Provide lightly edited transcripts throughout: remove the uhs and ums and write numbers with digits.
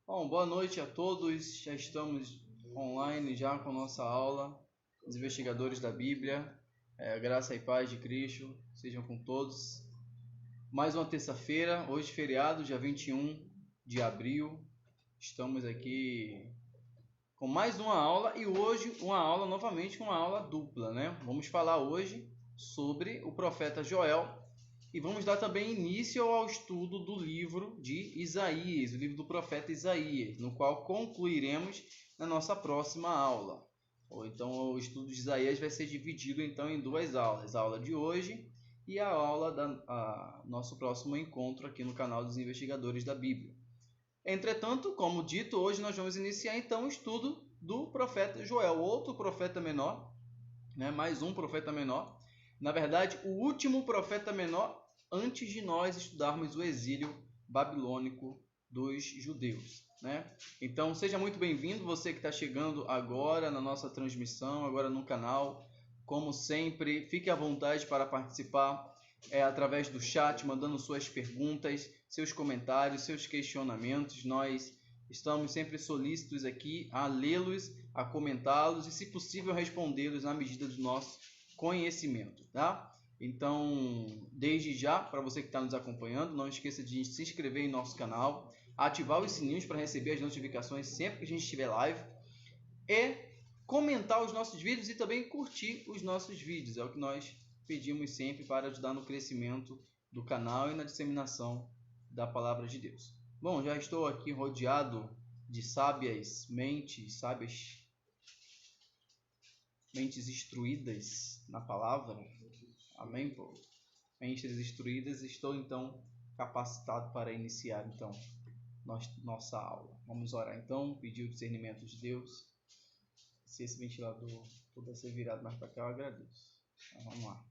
Bom, boa noite a todos. Já estamos online já com a nossa aula, os investigadores da Bíblia. Graça e paz de Cristo sejam com todos. Mais uma terça-feira, hoje feriado, dia 21 de abril. Estamos aqui com mais uma aula e hoje uma aula novamente, uma aula dupla, né? Vamos falar hoje sobre o profeta Joel e vamos dar também início ao estudo do livro de Isaías, o livro do profeta Isaías, no qual concluiremos na nossa próxima aula. Ou então o estudo de Isaías vai ser dividido então em duas aulas, a aula de hoje e a aula da nosso próximo encontro aqui no canal dos Investigadores da Bíblia. Entretanto, como dito, hoje nós vamos iniciar então o estudo do profeta Joel, outro profeta menor, né? Mais um profeta menor. Na verdade, o último profeta menor antes de nós estudarmos o exílio babilônico dos judeus, né? Então, seja muito bem-vindo, você que está chegando agora na nossa transmissão, agora no canal. Como sempre, fique à vontade para participar através do chat, mandando suas perguntas, seus comentários, seus questionamentos. Nós estamos sempre solícitos aqui a lê-los, a comentá-los e, se possível, respondê-los na medida do nosso conhecimento, tá? Então, desde já, para você que está nos acompanhando, não esqueça de se inscrever em nosso canal, ativar os sininhos para receber as notificações sempre que a gente estiver live e comentar os nossos vídeos e também curtir os nossos vídeos. É o que nós pedimos sempre para ajudar no crescimento do canal e na disseminação da palavra de Deus. Bom, já estou aqui rodeado de sábias mentes instruídas na palavra. Amém, povo? Mentes instruídas. Estou então capacitado para iniciar então nossa aula. Vamos orar então, pedir o discernimento de Deus. Se esse ventilador puder ser virado mais para cá, eu agradeço. Então, vamos lá.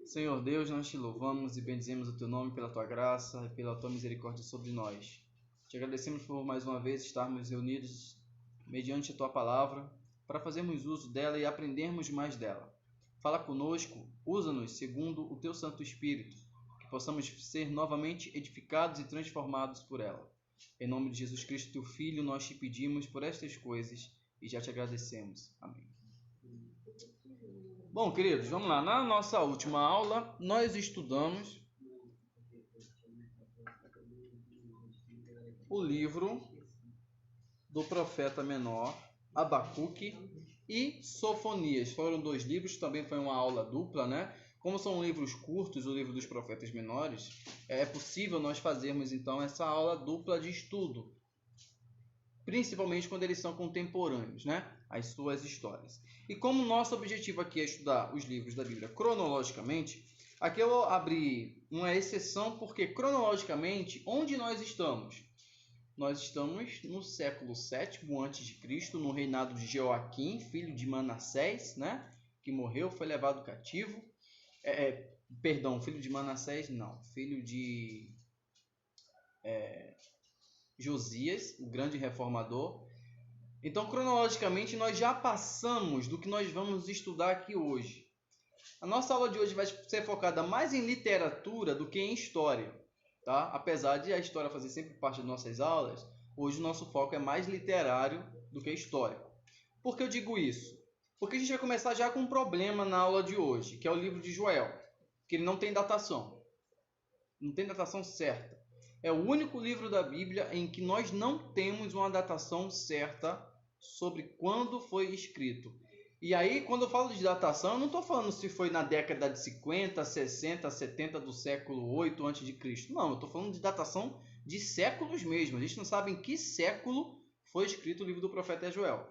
Senhor Deus, nós te louvamos e bendizemos o teu nome pela tua graça e pela tua misericórdia sobre nós. Te agradecemos por mais uma vez estarmos reunidos mediante a tua palavra para fazermos uso dela e aprendermos mais dela. Fala conosco, usa-nos segundo o teu Santo Espírito, que possamos ser novamente edificados e transformados por ela. Em nome de Jesus Cristo, teu Filho, nós te pedimos por estas coisas e já te agradecemos. Amém. Bom, queridos, vamos lá. Na nossa última aula, nós estudamos o livro do profeta menor, Abacuque e Sofonias. Foram dois livros, também foi uma aula dupla, né? Como são livros curtos, o livro dos profetas menores, é possível nós fazermos então essa aula dupla de estudo, principalmente quando eles são contemporâneos, né? As suas histórias. E como nosso objetivo aqui é estudar os livros da Bíblia cronologicamente, aqui eu abri uma exceção porque cronologicamente, onde nós estamos? Nós estamos no século VII a.C., no reinado de Joaquim, filho de Manassés, né? Que morreu, foi levado cativo. Filho de Manassés, não. Filho de Josias, o grande reformador. Então, cronologicamente, nós já passamos do que nós vamos estudar aqui hoje. A nossa aula de hoje vai ser focada mais em literatura do que em história, tá? Apesar de a história fazer sempre parte das nossas aulas, hoje o nosso foco é mais literário do que histórico. Por que eu digo isso? Porque a gente vai começar já com um problema na aula de hoje, que é o livro de Joel, que ele não tem datação. Não tem datação certa. É o único livro da Bíblia em que nós não temos uma datação certa sobre quando foi escrito. E aí, quando eu falo de datação, eu não estou falando se foi na década de 50, 60, 70 do século 8 a.C. Não, eu estou falando de datação de séculos mesmo. A gente não sabe em que século foi escrito o livro do profeta Joel.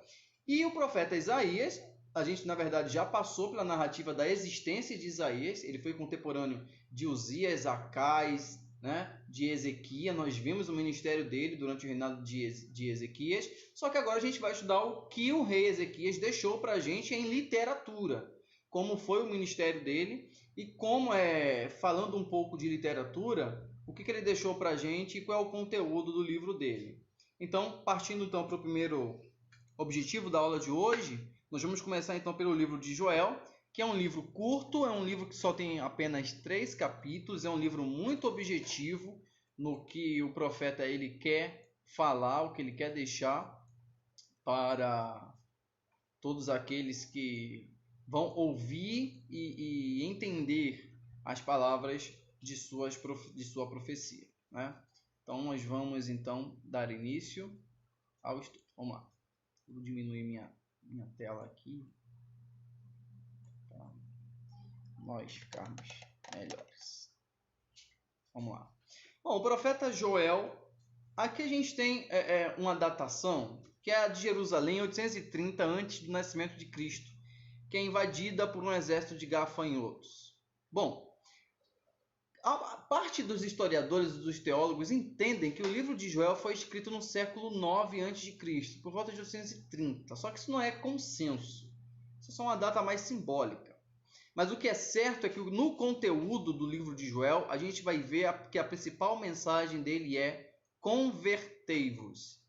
E o profeta Isaías, a gente, na verdade, já passou pela narrativa da existência de Isaías. Ele foi contemporâneo de Uzias, Acais, né, de Ezequias. Nós vimos o ministério dele durante o reinado de Ezequias. Só que agora a gente vai estudar o que o rei Ezequias deixou para a gente em literatura. Como foi o ministério dele e como, falando um pouco de literatura, o que ele deixou para a gente e qual é o conteúdo do livro dele. Então, partindo então para o primeiro objetivo da aula de hoje, nós vamos começar então pelo livro de Joel. que é um livro curto, é um livro que só tem apenas 3 capítulos, é um livro muito objetivo no que o profeta ele quer falar, o que ele quer deixar para todos aqueles que vão ouvir e entender as palavras de sua profecia, né? Então nós vamos então dar início ao estudo. Vamos lá. Vou diminuir minha tela aqui para nós ficarmos melhores. Vamos lá. Bom, o profeta Joel, aqui a gente tem uma datação que é a de Jerusalém, 830 antes do nascimento de Cristo, que é invadida por um exército de gafanhotos. Bom, a parte dos historiadores e dos teólogos entendem que o livro de Joel foi escrito no século 9 a.C., por volta de 830. Só que isso não é consenso. Isso é só uma data mais simbólica. Mas o que é certo é que no conteúdo do livro de Joel, a gente vai ver que a principal mensagem dele é convertei-vos.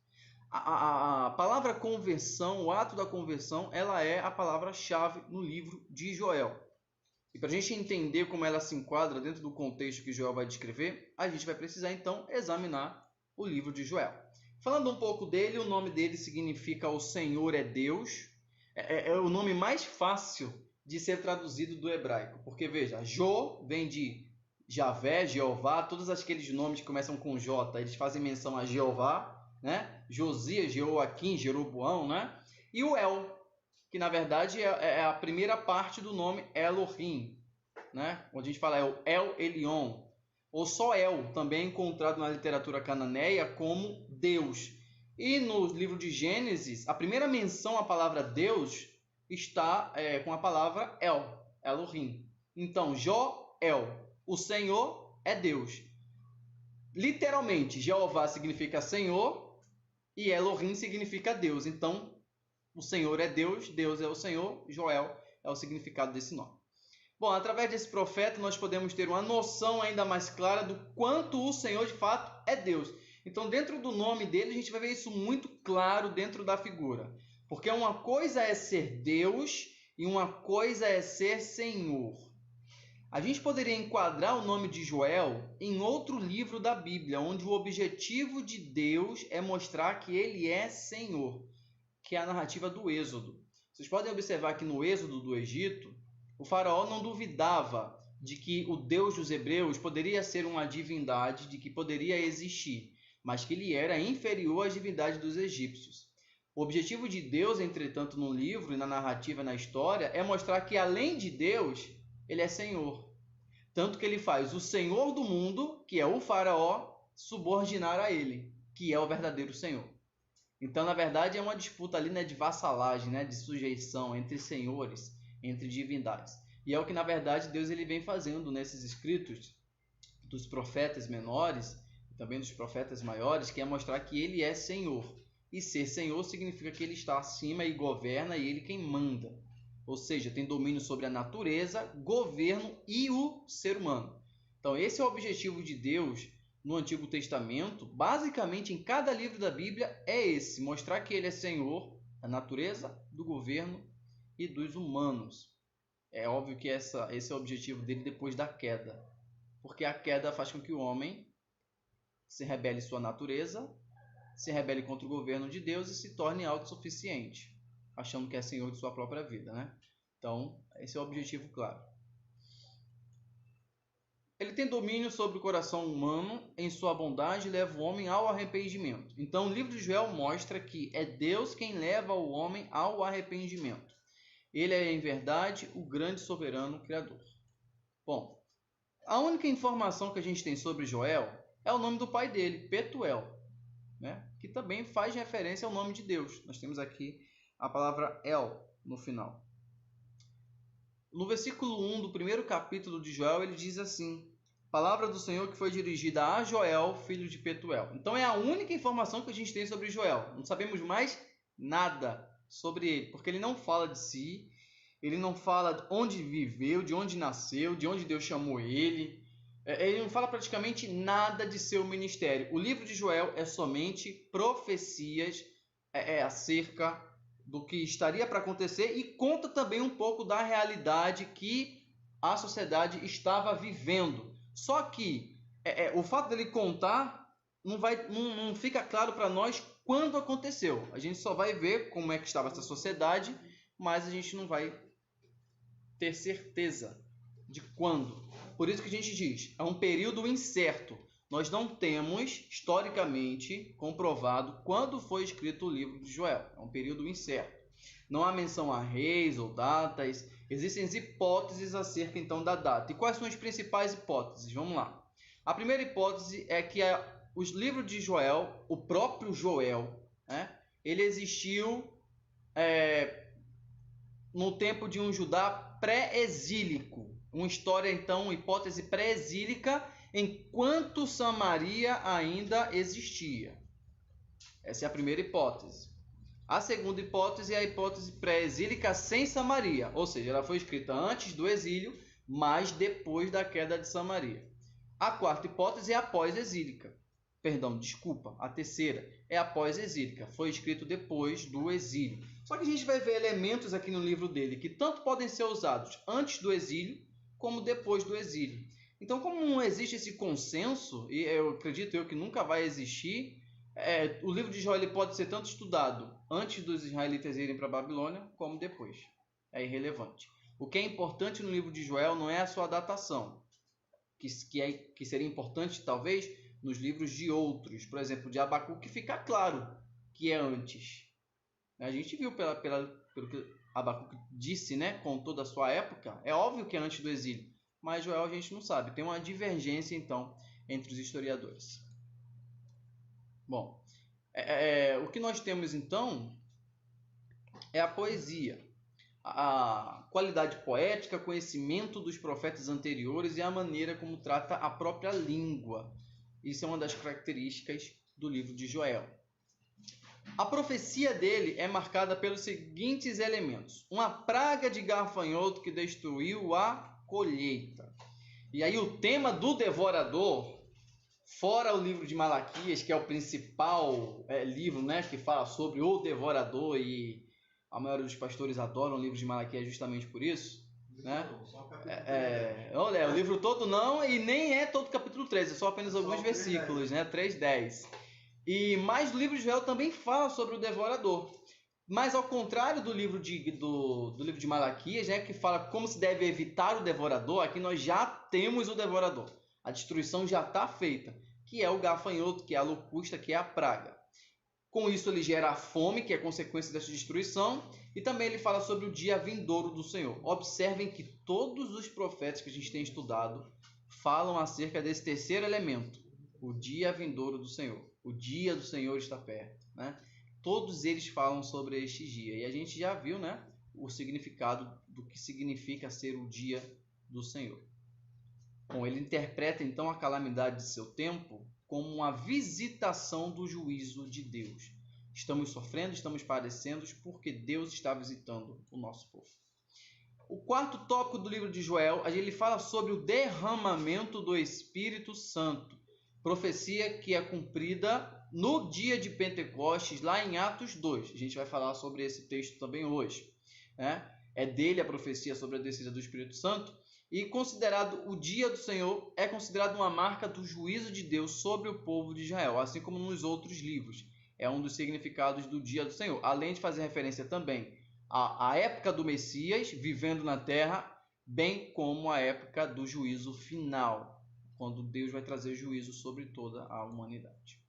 A palavra conversão, o ato da conversão, ela é a palavra-chave no livro de Joel. E para a gente entender como ela se enquadra dentro do contexto que Joel vai descrever, a gente vai precisar então examinar o livro de Joel. Falando um pouco dele, o nome dele significa o Senhor é Deus. É o nome mais fácil de ser traduzido do hebraico. Porque veja, Jo vem de Javé, Jeová, todos aqueles nomes que começam com J, eles fazem menção a Jeová, né? Josias, Jeoaquim, Jeroboão, né? E o El, que na verdade é a primeira parte do nome Elohim, né? Onde a gente fala El Elyon, ou só El, também encontrado na literatura cananeia como Deus. E no livro de Gênesis, a primeira menção à palavra Deus está com a palavra El, Elohim. Então, Joel, o Senhor é Deus. Literalmente, Jeová significa Senhor e Elohim significa Deus. Então, o Senhor é Deus, Deus é o Senhor, Joel é o significado desse nome. Bom, através desse profeta nós podemos ter uma noção ainda mais clara do quanto o Senhor de fato é Deus. Então, dentro do nome dele, a gente vai ver isso muito claro dentro da figura. Porque uma coisa é ser Deus e uma coisa é ser Senhor. A gente poderia enquadrar o nome de Joel em outro livro da Bíblia, onde o objetivo de Deus é mostrar que ele é Senhor, que é a narrativa do Êxodo. Vocês podem observar que no Êxodo do Egito, o faraó não duvidava de que o Deus dos hebreus poderia ser uma divindade, de que poderia existir, mas que ele era inferior às divindades dos egípcios. O objetivo de Deus, entretanto, no livro e na narrativa, na história, é mostrar que além de Deus, ele é Senhor. Tanto que ele faz o Senhor do mundo, que é o faraó, subordinar a ele, que é o verdadeiro Senhor. Então, na verdade, é uma disputa ali, né, de vassalagem, né, de sujeição entre senhores, entre divindades. E é o que, na verdade, Deus ele vem fazendo nesses escritos dos profetas menores e também dos profetas maiores, que é mostrar que ele é Senhor. E ser Senhor significa que ele está acima e governa, e ele quem manda. Ou seja, tem domínio sobre a natureza, governo e o ser humano. Então, esse é o objetivo de Deus no Antigo Testamento, basicamente em cada livro da Bíblia, é esse: mostrar que ele é Senhor da natureza, do governo e dos humanos. É óbvio que esse é o objetivo dele depois da queda, porque a queda faz com que o homem se rebele sua natureza, se rebele contra o governo de Deus e se torne autossuficiente, achando que é senhor de sua própria vida, né? Então, esse é o objetivo claro. Ele tem domínio sobre o coração humano, em sua bondade leva o homem ao arrependimento. Então, o livro de Joel mostra que é Deus quem leva o homem ao arrependimento. Ele é, em verdade, o grande soberano criador. Bom, a única informação que a gente tem sobre Joel é o nome do pai dele, Petuel, né? Que também faz referência ao nome de Deus. Nós temos aqui a palavra El no final. No versículo 1 do primeiro capítulo de Joel, ele diz assim: palavra do Senhor que foi dirigida a Joel, filho de Petuel. Então é a única informação que a gente tem sobre Joel. Não sabemos mais nada sobre ele, porque ele não fala de si, ele não fala onde viveu, de onde nasceu, de onde Deus chamou ele. Ele não fala praticamente nada de seu ministério. O livro de Joel é somente profecias acerca do que estaria para acontecer e conta também um pouco da realidade que a sociedade estava vivendo. Só que o fato dele contar não fica claro para nós quando aconteceu. A gente só vai ver como é que estava essa sociedade, mas a gente não vai ter certeza de quando. Por isso que a gente diz, é um período incerto. Nós não temos, historicamente, comprovado quando foi escrito o livro de Joel. É um período incerto. Não há menção a reis ou datas. Existem hipóteses acerca, então, da data. E quais são as principais hipóteses? Vamos lá. A primeira hipótese é que os livros de Joel, o próprio Joel, né, ele existiu no tempo de um Judá pré-exílico. Uma história, então, hipótese pré-exílica, enquanto Samaria ainda existia. Essa é a primeira hipótese. A segunda hipótese é a hipótese pré-exílica sem Samaria, ou seja, ela foi escrita antes do exílio, mas depois da queda de Samaria. A quarta hipótese é a pós-exílica. Perdão, desculpa, a terceira é a pós-exílica, foi escrito depois do exílio. Só que a gente vai ver elementos aqui no livro dele que tanto podem ser usados antes do exílio como depois do exílio. Então, como não existe esse consenso, e eu acredito que nunca vai existir, o livro de Joel ele pode ser tanto estudado antes dos israelitas irem para a Babilônia, como depois. É irrelevante. O que é importante no livro de Joel não é a sua datação, que seria importante, talvez, nos livros de outros. Por exemplo, de Abacuque, fica claro que é antes. A gente viu pelo que Abacuque disse, né, contou da sua época. É óbvio que é antes do exílio, mas Joel a gente não sabe. Tem uma divergência, então, entre os historiadores. Bom, o que nós temos, então, é a poesia. A qualidade poética, conhecimento dos profetas anteriores e a maneira como trata a própria língua. Isso é uma das características do livro de Joel. A profecia dele é marcada pelos seguintes elementos. Uma praga de gafanhoto que destruiu a colheita. E aí o tema do devorador, fora o livro de Malaquias, que é o principal livro, né, que fala sobre o devorador, e a maioria dos pastores adoram o livro de Malaquias justamente por isso. Né? Olha, o livro todo não, e nem é todo o capítulo 13, é só apenas alguns versículos, né? 3:10. Mas o livro de Joel também fala sobre o devorador. Mas ao contrário do livro de Malaquias, né, que fala como se deve evitar o devorador, aqui nós já temos o devorador. A destruição já está feita, que é o gafanhoto, que é a locusta, que é a praga. Com isso ele gera a fome, que é consequência dessa destruição, e também ele fala sobre o dia vindouro do Senhor. Observem que todos os profetas que a gente tem estudado falam acerca desse terceiro elemento, o dia vindouro do Senhor. O dia do Senhor está perto, né? Todos eles falam sobre este dia, e a gente já viu, né, o significado do que significa ser o dia do Senhor. Bom, ele interpreta então a calamidade de seu tempo como uma visitação do juízo de Deus. Estamos sofrendo, estamos padecendo porque Deus está visitando o nosso povo. O quarto tópico do livro de Joel, ele fala sobre o derramamento do Espírito Santo. Profecia que é cumprida no dia de Pentecostes, lá em Atos 2. A gente vai falar sobre esse texto também hoje. É dele a profecia sobre a descida do Espírito Santo. E considerado o dia do Senhor, é considerado uma marca do juízo de Deus sobre o povo de Israel, assim como nos outros livros. É um dos significados do dia do Senhor, além de fazer referência também à época do Messias, vivendo na terra, bem como a época do juízo final, quando Deus vai trazer juízo sobre toda a humanidade.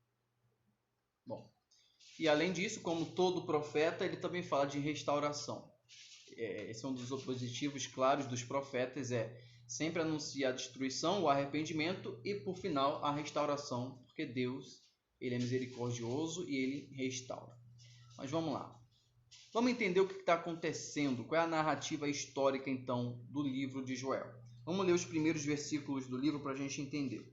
Bom, e além disso, como todo profeta, ele também fala de restauração. Esse é um dos objetivos claros dos profetas, sempre anunciar a destruição, o arrependimento e, por final, a restauração, porque Deus ele é misericordioso e ele restaura. Mas vamos lá. Vamos entender o que está acontecendo, qual é a narrativa histórica, então, do livro de Joel. Vamos ler os primeiros versículos do livro para a gente entender.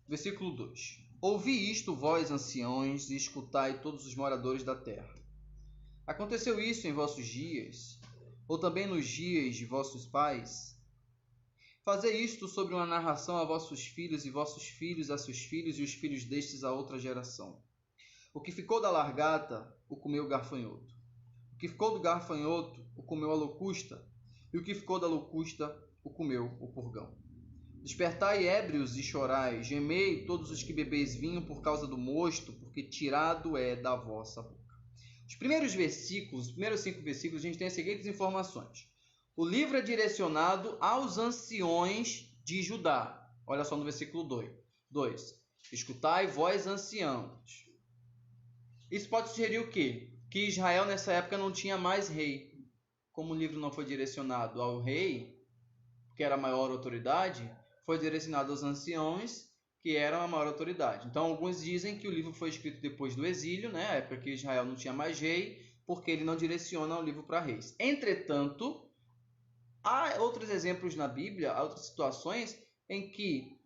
Versículo 2. Ouvi isto, vós anciãos, e escutai todos os moradores da terra. Aconteceu isso em vossos dias, ou também nos dias de vossos pais? Fazei isto sobre uma narração a vossos filhos, e vossos filhos a seus filhos, e os filhos destes a outra geração. O que ficou da largata, o comeu o gafanhoto. O que ficou do gafanhoto, o comeu a locusta. E o que ficou da locusta, o comeu o purgão. Despertai ébrios e chorai, gemei todos os que bebeis vinho por causa do mosto, porque tirado é da vossa boca. Os primeiros 5 versículos, a gente tem as seguintes informações. O livro é direcionado aos anciões de Judá. Olha só no versículo 2. Escutai, vós anciãos. Isso pode sugerir o quê? Que Israel nessa época não tinha mais rei. Como o livro não foi direcionado ao rei, que era a maior autoridade, foi direcionado aos anciões, que eram a maior autoridade. Então, alguns dizem que o livro foi escrito depois do exílio, né? A época que Israel não tinha mais rei, porque ele não direciona o livro para reis. Entretanto, há outros exemplos na Bíblia, há outras situações em que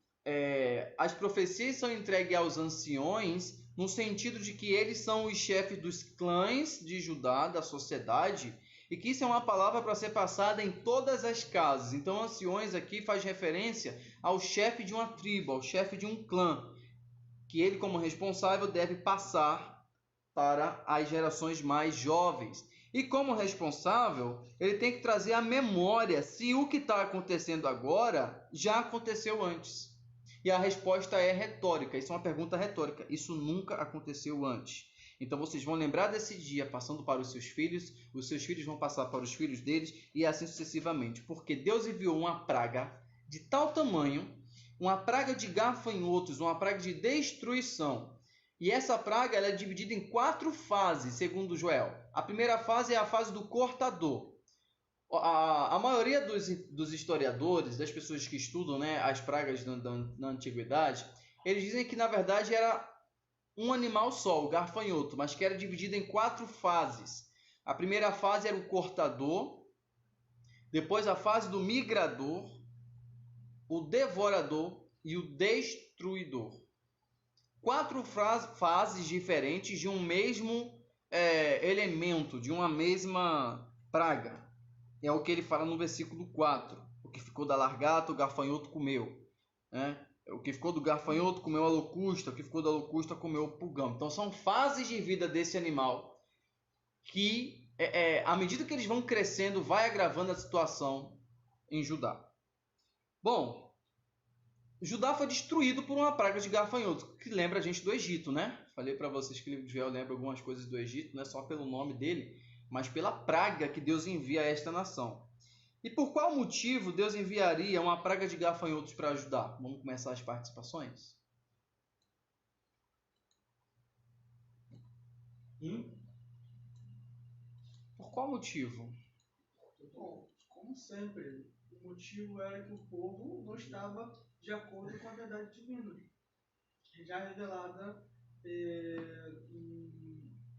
as profecias são entregues aos anciões, no sentido de que eles são os chefes dos clãs de Judá, da sociedade, e que isso é uma palavra para ser passada em todas as casas. Então, anciões aqui faz referência ao chefe de uma tribo, ao chefe de um clã, que ele, como responsável, deve passar para as gerações mais jovens. E como responsável, ele tem que trazer à memória se o que está acontecendo agora já aconteceu antes. E a resposta é retórica, isso é uma pergunta retórica. Isso nunca aconteceu antes. Então vocês vão lembrar desse dia passando para os seus filhos vão passar para os filhos deles e assim sucessivamente. Porque Deus enviou uma praga de tal tamanho, uma praga de gafanhotos, uma praga de destruição. E essa praga ela é dividida em 4 fases, segundo Joel. A primeira fase é a fase do cortador. A maioria dos historiadores, das pessoas que estudam, né, as pragas na antiguidade, eles dizem que na verdade era um animal só, o gafanhoto, mas que era dividido em 4 fases. A primeira fase era o cortador, depois a fase do migrador, o devorador e o destruidor. 4 fases diferentes de um mesmo elemento, de uma mesma praga. É o que ele fala no versículo 4. O que ficou da largata, o gafanhoto comeu. Né? O que ficou do gafanhoto comeu a locusta, o que ficou da locusta comeu o pulgão. Então são fases de vida desse animal que, à medida que eles vão crescendo, vai agravando a situação em Judá. Bom, Judá foi destruído por uma praga de gafanhoto, que lembra a gente do Egito, né? Falei para vocês que o livro de Joel lembra algumas coisas do Egito, não é só pelo nome dele, mas pela praga que Deus envia a esta nação. E por qual motivo Deus enviaria uma praga de gafanhotos para ajudar? Vamos começar as participações? Por qual motivo? Bom, como sempre, o motivo era que o povo não estava de acordo com a verdade divina, já revelada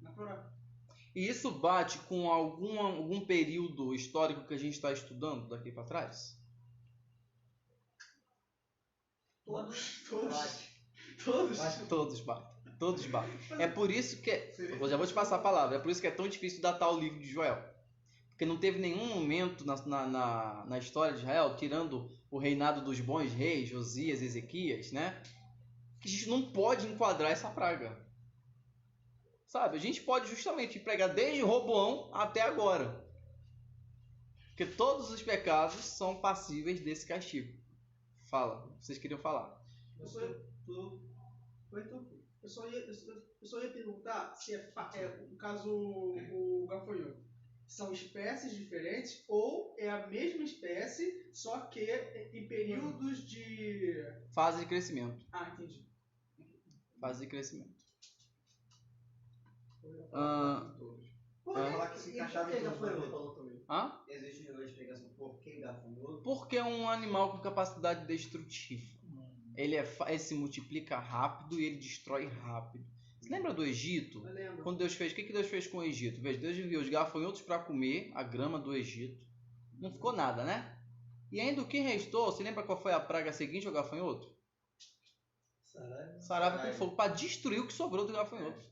na Torá. E isso bate com algum período histórico que a gente está estudando daqui para trás? Todos batem. É por isso que... Eu já vou te passar a palavra. É por isso que é tão difícil datar o livro de Joel. Porque não teve nenhum momento na história de Israel, tirando o reinado dos bons reis, Josias, Ezequias, né? Que a gente não pode enquadrar essa praga. Sabe? A gente pode justamente pregar desde Roboão até agora. Porque todos os pecados são passíveis desse castigo. Fala, vocês queriam falar. Eu só ia perguntar se no caso o gafanhoto, são espécies diferentes ou é a mesma espécie, só que em períodos de... Fase de crescimento. Ah, entendi. Fase de crescimento. Falar que se encaixava em gafanhoto. Existe uma explicação por que gafanhoto? Porque é um animal com capacidade destrutiva. Ele se multiplica rápido e ele destrói rápido. Você lembra do Egito? Eu lembro. Quando Deus fez, o que Deus fez com o Egito? Deus enviou os gafanhotos para comer a grama do Egito. Não ficou nada, né? E ainda o que restou, você lembra qual foi a praga seguinte ao gafanhoto? Saraiva com fogo, para destruir o que sobrou do gafanhoto.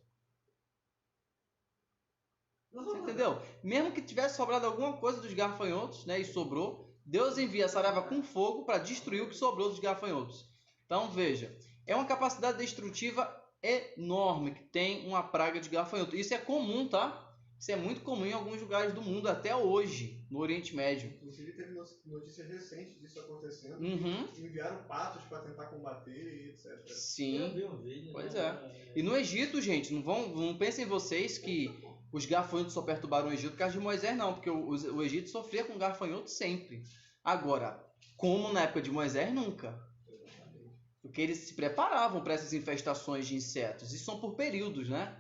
Você entendeu? Mesmo que tivesse sobrado alguma coisa dos gafanhotos, né, e sobrou, Deus envia a saraiva com fogo para destruir o que sobrou dos gafanhotos. Então veja, é uma capacidade destrutiva enorme que tem uma praga de gafanhoto. Isso é comum, tá? Isso é muito comum em alguns lugares do mundo, até hoje, no Oriente Médio. Inclusive teve notícias recentes disso acontecendo. Uhum. Enviaram patos para tentar combater e etc. Sim. Eu vi um vídeo, Pois né? E no Egito, gente, não pensem vocês que os gafanhotos só perturbaram o Egito por causa de Moisés, não, porque o Egito sofria com gafanhotos sempre. Agora, como na época de Moisés, nunca. Porque eles se preparavam para essas infestações de insetos. E são por períodos, né?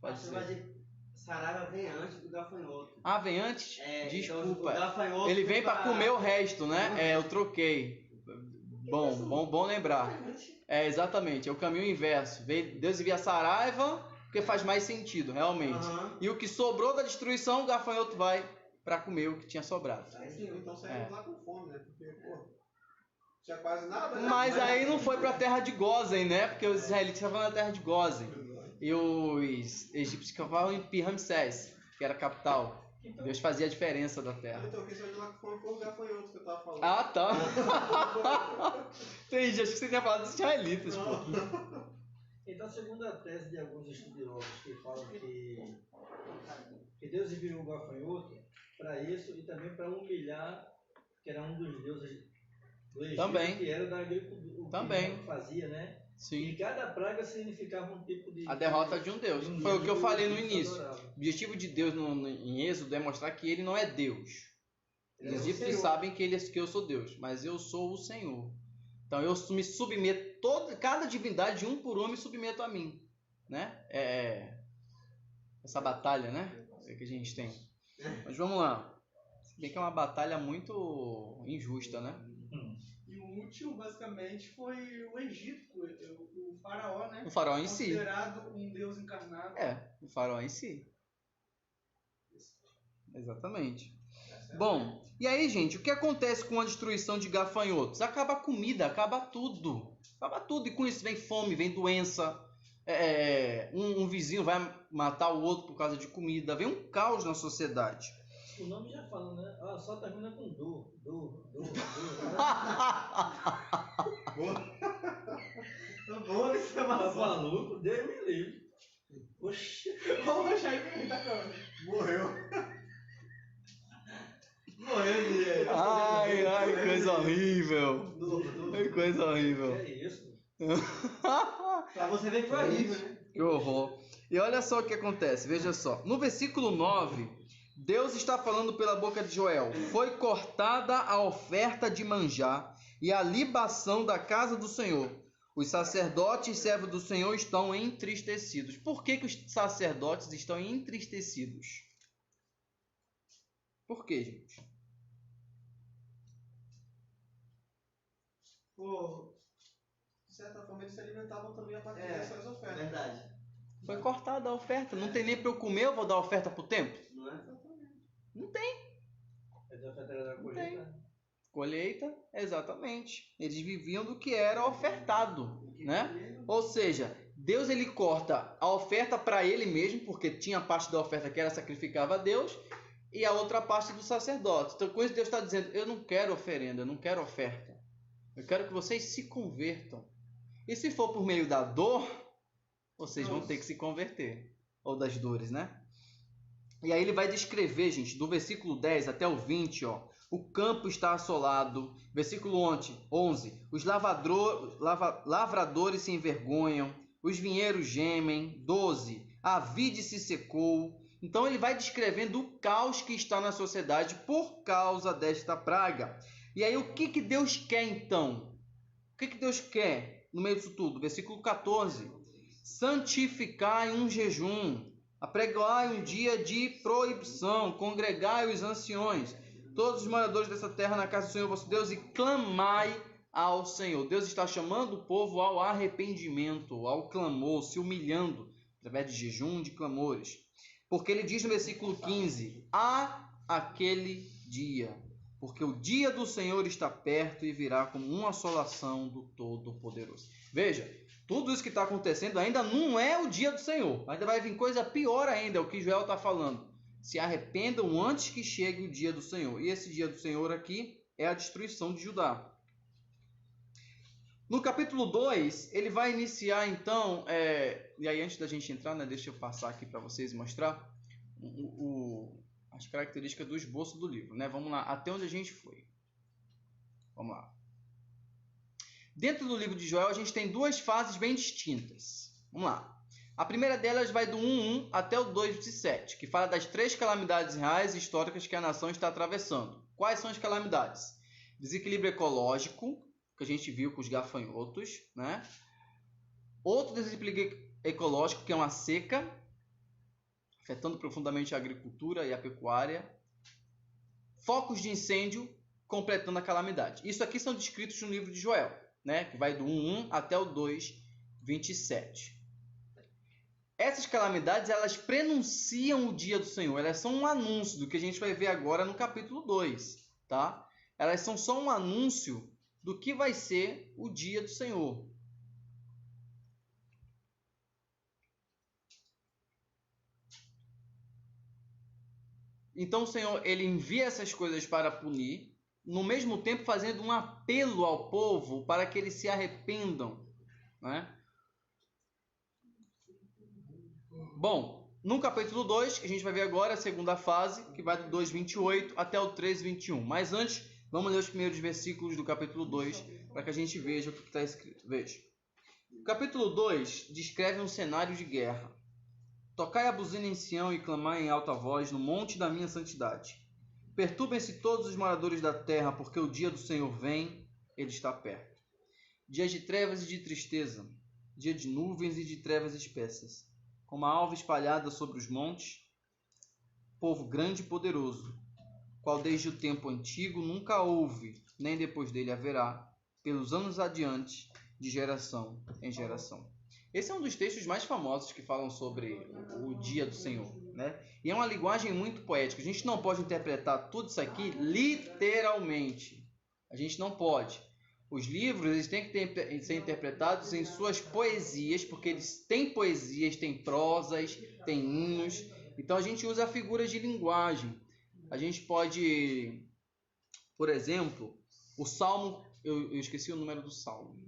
Pode Você ser. vai dizer, saraiva vem antes do gafanhoto. Ah, vem antes? Então, Desculpa. o gafanhoto Ele vem pra para comer o resto, né? Eu troquei. Bom lembrar. Exatamente. É o caminho inverso. Deus envia a saraiva, porque faz mais sentido, realmente. Aham. E o que sobrou da destruição, o gafanhoto vai para comer o que tinha sobrado. Então saímos lá com fome, né? Porque, pô, tinha quase nada. Né? Mas aí não foi para a terra de Gósen, né? Porque os israelitas estavam na terra de Gósen. E os egípcios ficavam em Pi-Ramsés, que era a capital. Deus fazia a diferença da terra. Então, quem saiu de lá com fome foi o gafanhoto que eu tava falando. Ah, tá. Entendi, acho que você tinha falado dos israelitas, pô. Então, segundo a tese de alguns estudiosos que falam que Deus enviou o gafanhoto para isso e também para humilhar, que era um dos deuses do Egito, Também. que era da agricultura, Também. que fazia, né? Sim. E cada praga significava um tipo de... A derrota de um Deus. de um Foi o que eu Deus falei no que eles início. adoravam. O objetivo de Deus em Êxodo é mostrar que ele não é Deus. Os Ele é o egípcios Senhor. sabem que eu sou Deus, mas eu sou o Senhor. Então eu me submeto, cada divindade, um por um, me submeto a mim. Né? Essa batalha, né? Que a gente tem. Mas vamos lá. Se bem que é uma batalha muito injusta, né? E o último, basicamente, foi o Egito, o faraó, né? O faraó em si. Considerado um deus encarnado. O faraó em si. Exatamente. Bom, e aí, gente, o que acontece com a destruição de gafanhotos? Acaba a comida, acaba tudo. Acaba tudo. E com isso vem fome, vem doença. Um vizinho vai matar o outro por causa de comida. Vem um caos na sociedade. O nome já fala, né? Só termina com do. Tá bom, isso é Tá uma maluco? Deus me livre. Oxi. Vamos achar que tá falando. Morreu. Morreu de... Ai, coisa horrível. Que coisa horrível. É isso. Pra você ver que foi horrível, né? Que horror. E olha só o que acontece, veja só. No versículo 9, Deus está falando pela boca de Joel. Foi cortada a oferta de manjar e a libação da casa do Senhor. Os sacerdotes e servos do Senhor estão entristecidos. Por que os sacerdotes estão entristecidos? Por quê, gente? Pô, De certa forma, eles se alimentavam também a partir É, dessas ofertas. verdade. Foi cortada a oferta. Não tem nem para eu comer, eu vou dar oferta para o templo? Não é? Não tem. Mas a festa da colheita. Colheita, exatamente. Eles viviam do que era ofertado, né? Ou seja, Deus ele corta a oferta para ele mesmo, porque tinha parte da oferta que era sacrificava a Deus, e a outra parte do sacerdote. Então, com isso Deus está dizendo, eu não quero oferenda, eu não quero oferta. Eu quero que vocês se convertam. E se for por meio da dor, vocês vão ter que se converter. Ou das dores, né? E aí ele vai descrever, gente, do versículo 10 até o 20, ó. O campo está assolado. Versículo 11. Os lavradores se envergonham. Os vinheiros gemem. 12. A vide se secou. Então ele vai descrevendo o caos que está na sociedade por causa desta praga. E aí o que Deus quer então? O que Deus quer no meio disso tudo? Versículo 14. Santificai um jejum. Apregoai um dia de proibição. Congregai os anciões. Todos os moradores dessa terra na casa do Senhor vosso Deus, e clamai ao Senhor. Deus está chamando o povo ao arrependimento, ao clamor, se humilhando, através de jejum, de clamores. Porque ele diz no versículo 15, há aquele dia, porque o dia do Senhor está perto e virá como uma assolação do Todo-Poderoso. Veja, tudo isso que está acontecendo ainda não é o dia do Senhor. Ainda vai vir coisa pior ainda, é o que Joel está falando. Se arrependam antes que chegue o dia do Senhor. E esse dia do Senhor aqui é a destruição de Judá. No capítulo 2, ele vai iniciar então, e aí antes da gente entrar, né, deixa eu passar aqui para vocês e mostrar as características do esboço do livro, né? Vamos lá, até onde a gente foi. Vamos lá. Dentro do livro de Joel, a gente tem duas fases bem distintas. Vamos lá. A primeira delas vai do 1:1 até o 2:7, que fala das 3 calamidades reais e históricas que a nação está atravessando. Quais são as calamidades? Desequilíbrio ecológico, que a gente viu com os gafanhotos, né? Outro desequilíbrio ecológico, que é uma seca, afetando profundamente a agricultura e a pecuária. Focos de incêndio, completando a calamidade. Isso aqui são descritos no livro de Joel, né? Que vai do 1:1 até o 2:27. Essas calamidades, elas prenunciam o dia do Senhor. Elas são um anúncio do que a gente vai ver agora no capítulo 2, tá? Elas são só um anúncio do que vai ser o dia do Senhor. Então o Senhor, ele envia essas coisas para punir, no mesmo tempo fazendo um apelo ao povo para que eles se arrependam, né? Bom, no capítulo 2, que a gente vai ver agora, a segunda fase, que vai do 2:28 até o 3:21. Mas antes, vamos ler os primeiros versículos do capítulo 2, para que a gente veja o que está escrito. Veja. O capítulo 2 descreve um cenário de guerra. Tocai a buzina em Sião e clamai em alta voz no monte da minha santidade. Perturbem-se todos os moradores da terra, porque o dia do Senhor vem, ele está perto. Dia de trevas e de tristeza, dia de nuvens e de trevas espessas, como a alva espalhada sobre os montes, povo grande e poderoso, qual desde o tempo antigo nunca houve, nem depois dele haverá, pelos anos adiante, de geração em geração. Esse é um dos textos mais famosos que falam sobre o dia do Senhor, né? E é uma linguagem muito poética. A gente não pode interpretar tudo isso aqui literalmente. A gente não pode. Os livros, eles têm que ser interpretados em suas poesias, porque eles têm poesias, têm prosas, têm hinos. Então a gente usa figuras de linguagem. A gente pode, por exemplo, o Salmo, eu esqueci o número do Salmo,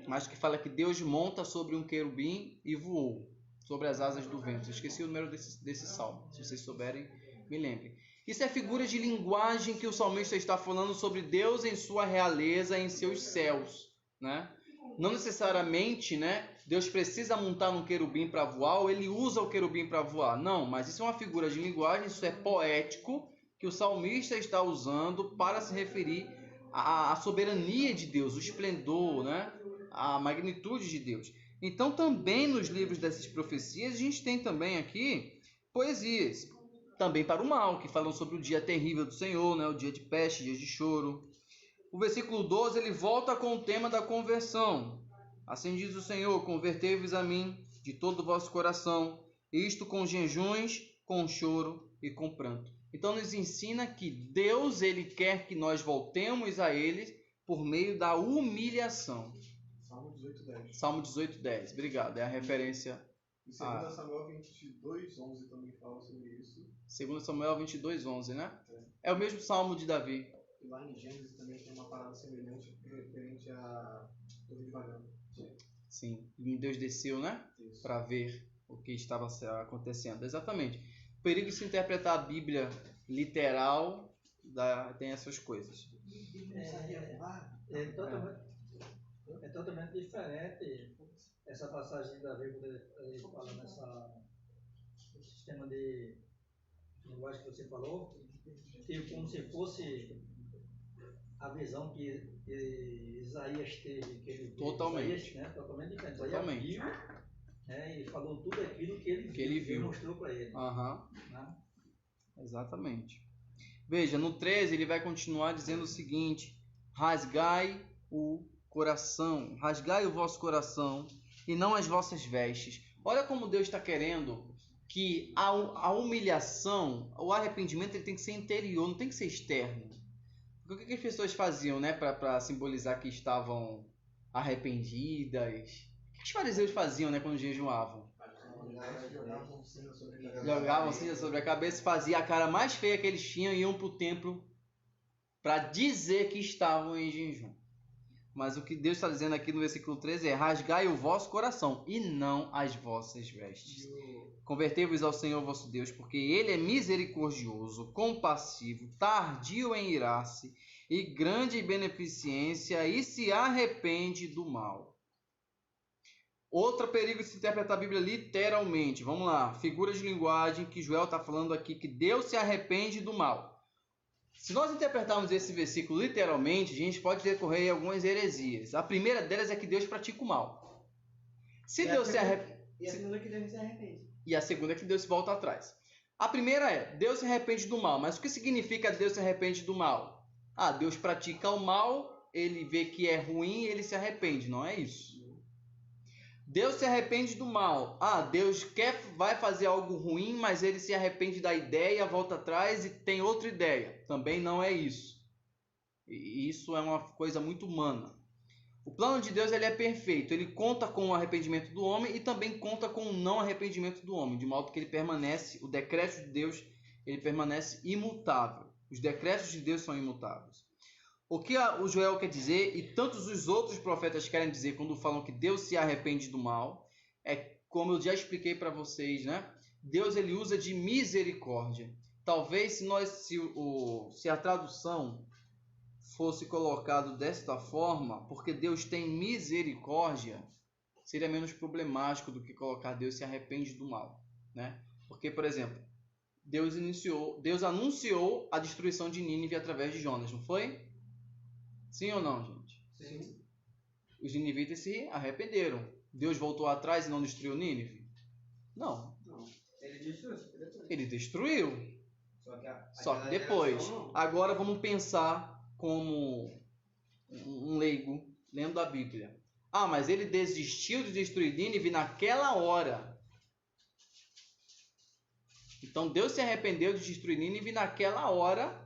mas que fala que Deus monta sobre um querubim e voou sobre as asas do vento. Eu esqueci o número desse salmo. Se vocês souberem, me lembrem. Isso é figura de linguagem que o salmista está falando sobre Deus em sua realeza, em seus céus, né? Não necessariamente, né, Deus precisa montar um querubim para voar ou ele usa o querubim para voar. Não, mas isso é uma figura de linguagem, isso é poético que o salmista está usando para se referir à soberania de Deus, o esplendor, né? A magnitude de Deus. Então também nos livros dessas profecias a gente tem também aqui poesias, também para o mal, que falam sobre o dia terrível do Senhor, né? O dia de peste, dia de choro. O versículo 12 ele volta com o tema da conversão. Assim diz o Senhor, convertei-vos a mim de todo o vosso coração, isto com jejuns, com choro e com pranto. Então nos ensina que Deus ele quer que nós voltemos a ele por meio da humilhação. Salmo 18:10. Salmo 18:10, obrigado, é a referência. E 2 Samuel 22:11 também fala sobre isso. 2 Samuel 22:11, né? É o mesmo Salmo de Davi. E lá em Gênesis também tem uma parada semelhante referente a Torre de Babel. Sim, e Deus desceu, né? Para ver o que estava acontecendo. Exatamente. O perigo de se interpretar a Bíblia literal tem essas coisas. É totalmente diferente essa passagem de Davi, quando ele fala nesse sistema de linguagem que você falou, que como se fosse a visão que Isaías teve, que ele Totalmente. Isaías, né? Totalmente diferente. Totalmente. Isaías viu, né? E falou tudo aquilo que ele viu, mostrou para ele. Né? Exatamente. Veja, no 13 ele vai continuar dizendo o seguinte: rasgai o coração, rasgai o vosso coração e não as vossas vestes. Olha como Deus está querendo que a humilhação, o arrependimento, ele tem que ser interior, não tem que ser externo. O que as pessoas faziam, né, para simbolizar que estavam arrependidas? O que os fariseus faziam, né, quando jejuavam? Jogavam cinza sobre a cabeça, faziam a cara mais feia que eles tinham e iam para o templo para dizer que estavam em jejum. Mas o que Deus está dizendo aqui no versículo 13 é: rasgai o vosso coração e não as vossas vestes. Convertei-vos ao Senhor vosso Deus, porque Ele é misericordioso, compassivo, tardio em irar-se e grande em beneficência, e se arrepende do mal. Outro perigo de se interpretar a Bíblia literalmente. Vamos lá, figura de linguagem que Joel está falando aqui, que Deus se arrepende do mal. Se nós interpretarmos esse versículo literalmente, a gente pode decorrer algumas heresias. A primeira delas é que Deus pratica o mal. Se Deus se arrepende... E a segunda é que Deus se arrepende. E a segunda é que Deus volta atrás. A primeira é, Deus se arrepende do mal. Mas o que significa Deus se arrepende do mal? Deus pratica o mal, ele vê que é ruim e ele se arrepende. Não é isso. Deus se arrepende do mal. Deus vai fazer algo ruim, mas ele se arrepende da ideia, volta atrás e tem outra ideia. Também não é isso. E isso é uma coisa muito humana. O plano de Deus ele é perfeito. Ele conta com o arrependimento do homem e também conta com o não arrependimento do homem, de modo que ele permanece, o decreto de Deus, ele permanece imutável. Os decretos de Deus são imutáveis. O que o Joel quer dizer, e tantos os outros profetas querem dizer quando falam que Deus se arrepende do mal, é como eu já expliquei para vocês, né? Deus ele usa de misericórdia. Talvez se a tradução fosse colocado desta forma, porque Deus tem misericórdia, seria menos problemático do que colocar Deus se arrepende do mal, né? Porque, por exemplo, Deus anunciou a destruição de Nínive através de Jonas, não foi? Sim ou não, gente? Sim. Os ninivitas se arrependeram. Deus voltou atrás e não destruiu Nínive? Não. Ele destruiu. Ele destruiu. Só que aquela depois. geração, não. Agora vamos pensar como um leigo lendo a Bíblia. Mas ele desistiu de destruir Nínive naquela hora. Então Deus se arrependeu de destruir Nínive naquela hora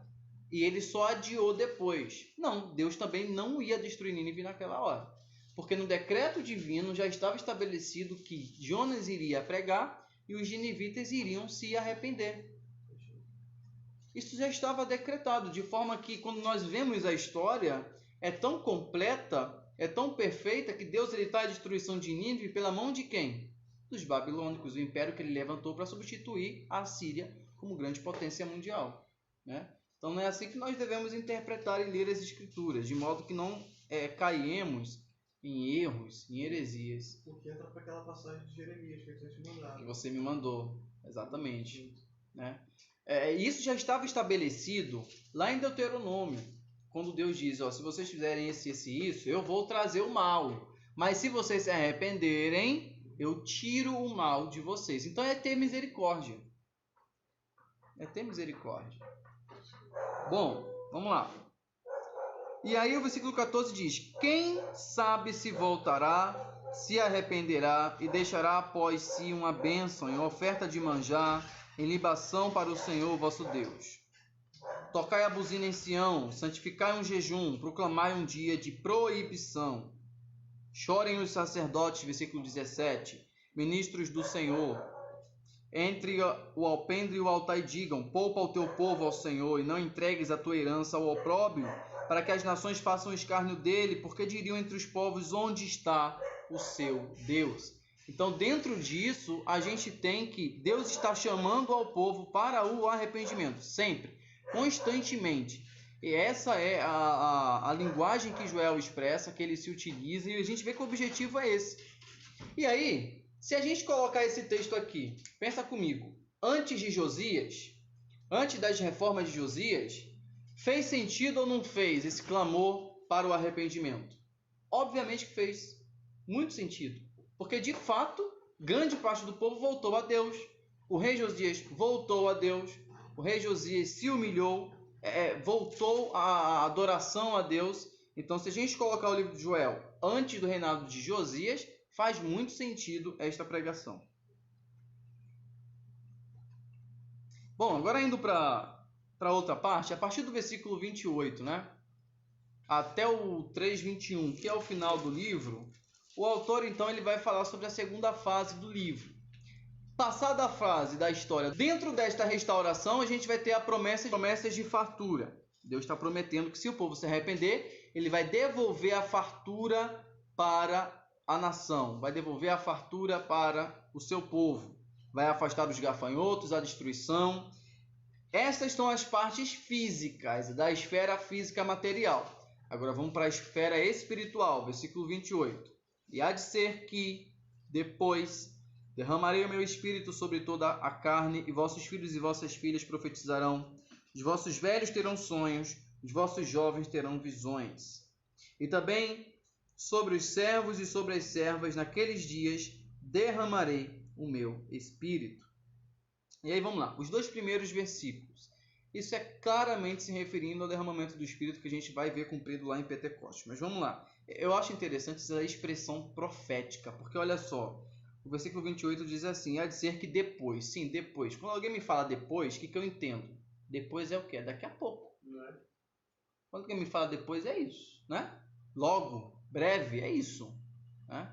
e ele só adiou depois. Não, Deus também não ia destruir Nínive naquela hora. Porque no decreto divino já estava estabelecido que Jonas iria pregar e os ninivitas iriam se arrepender. Isso já estava decretado, de forma que quando nós vemos a história, é tão completa, é tão perfeita, que Deus está a destruição de Nínive pela mão de quem? Dos babilônicos, o império que ele levantou para substituir a Síria como grande potência mundial, né? Então não é assim que nós devemos interpretar e ler as Escrituras, de modo que não caímos em erros, em heresias. Porque entra para aquela passagem de Jeremias que você me mandou, exatamente, né? Isso já estava estabelecido lá em Deuteronômio, quando Deus diz, se vocês fizerem isso, eu vou trazer o mal. Mas se vocês se arrependerem, eu tiro o mal de vocês. Então é ter misericórdia. É ter misericórdia. Bom, vamos lá. E aí o versículo 14 diz: quem sabe se voltará, se arrependerá e deixará após si uma bênção em oferta de manjar, em libação para o Senhor vosso Deus. Tocai a buzina em Sião, santificai um jejum, proclamai um dia de proibição. Chorem os sacerdotes, versículo 17, ministros do Senhor. Entre o alpendre e o altar e digam: poupa o teu povo ao Senhor, e não entregues a tua herança ao opróbrio, para que as nações façam escárnio dele, porque diriam entre os povos: onde está o seu Deus? Então, dentro disso, a gente tem que Deus está chamando ao povo para o arrependimento, sempre, constantemente. E essa é a linguagem que Joel expressa, que ele se utiliza, e a gente vê que o objetivo é esse. E aí, se a gente colocar esse texto aqui, pensa comigo, antes de Josias, antes das reformas de Josias, fez sentido ou não fez esse clamor para o arrependimento? Obviamente que fez muito sentido, porque de fato, grande parte do povo voltou a Deus. O rei Josias voltou a Deus, o rei Josias se humilhou, voltou à adoração a Deus. Então, se a gente colocar o livro de Joel antes do reinado de Josias, faz muito sentido esta pregação. Bom, agora indo para outra parte, a partir do versículo 28, né, até o 3:21, que é o final do livro, o autor então ele vai falar sobre a segunda fase do livro. Passada a fase da história, dentro desta restauração, a gente vai ter a promessas de fartura. Deus está prometendo que se o povo se arrepender, ele vai devolver a fartura para a nação, vai devolver a fartura para o seu povo, vai afastar os gafanhotos, a destruição. Estas são as partes físicas, da esfera física material. Agora vamos para a esfera espiritual, versículo 28. E há de ser que, depois, derramarei o meu espírito sobre toda a carne, e vossos filhos e vossas filhas profetizarão, os vossos velhos terão sonhos, os vossos jovens terão visões. E também sobre os servos e sobre as servas, naqueles dias, derramarei o meu espírito. E aí vamos lá, os 2 primeiros versículos. Isso é claramente se referindo ao derramamento do Espírito que a gente vai ver cumprido lá em Pentecostes. Mas vamos lá. Eu acho interessante essa expressão profética, porque olha só, o versículo 28 diz assim, há de ser que depois, sim, depois. Quando alguém me fala depois, o que eu entendo? Depois é o quê? Daqui a pouco. Quando alguém me fala depois, é isso, né? Logo, breve, é isso. Né?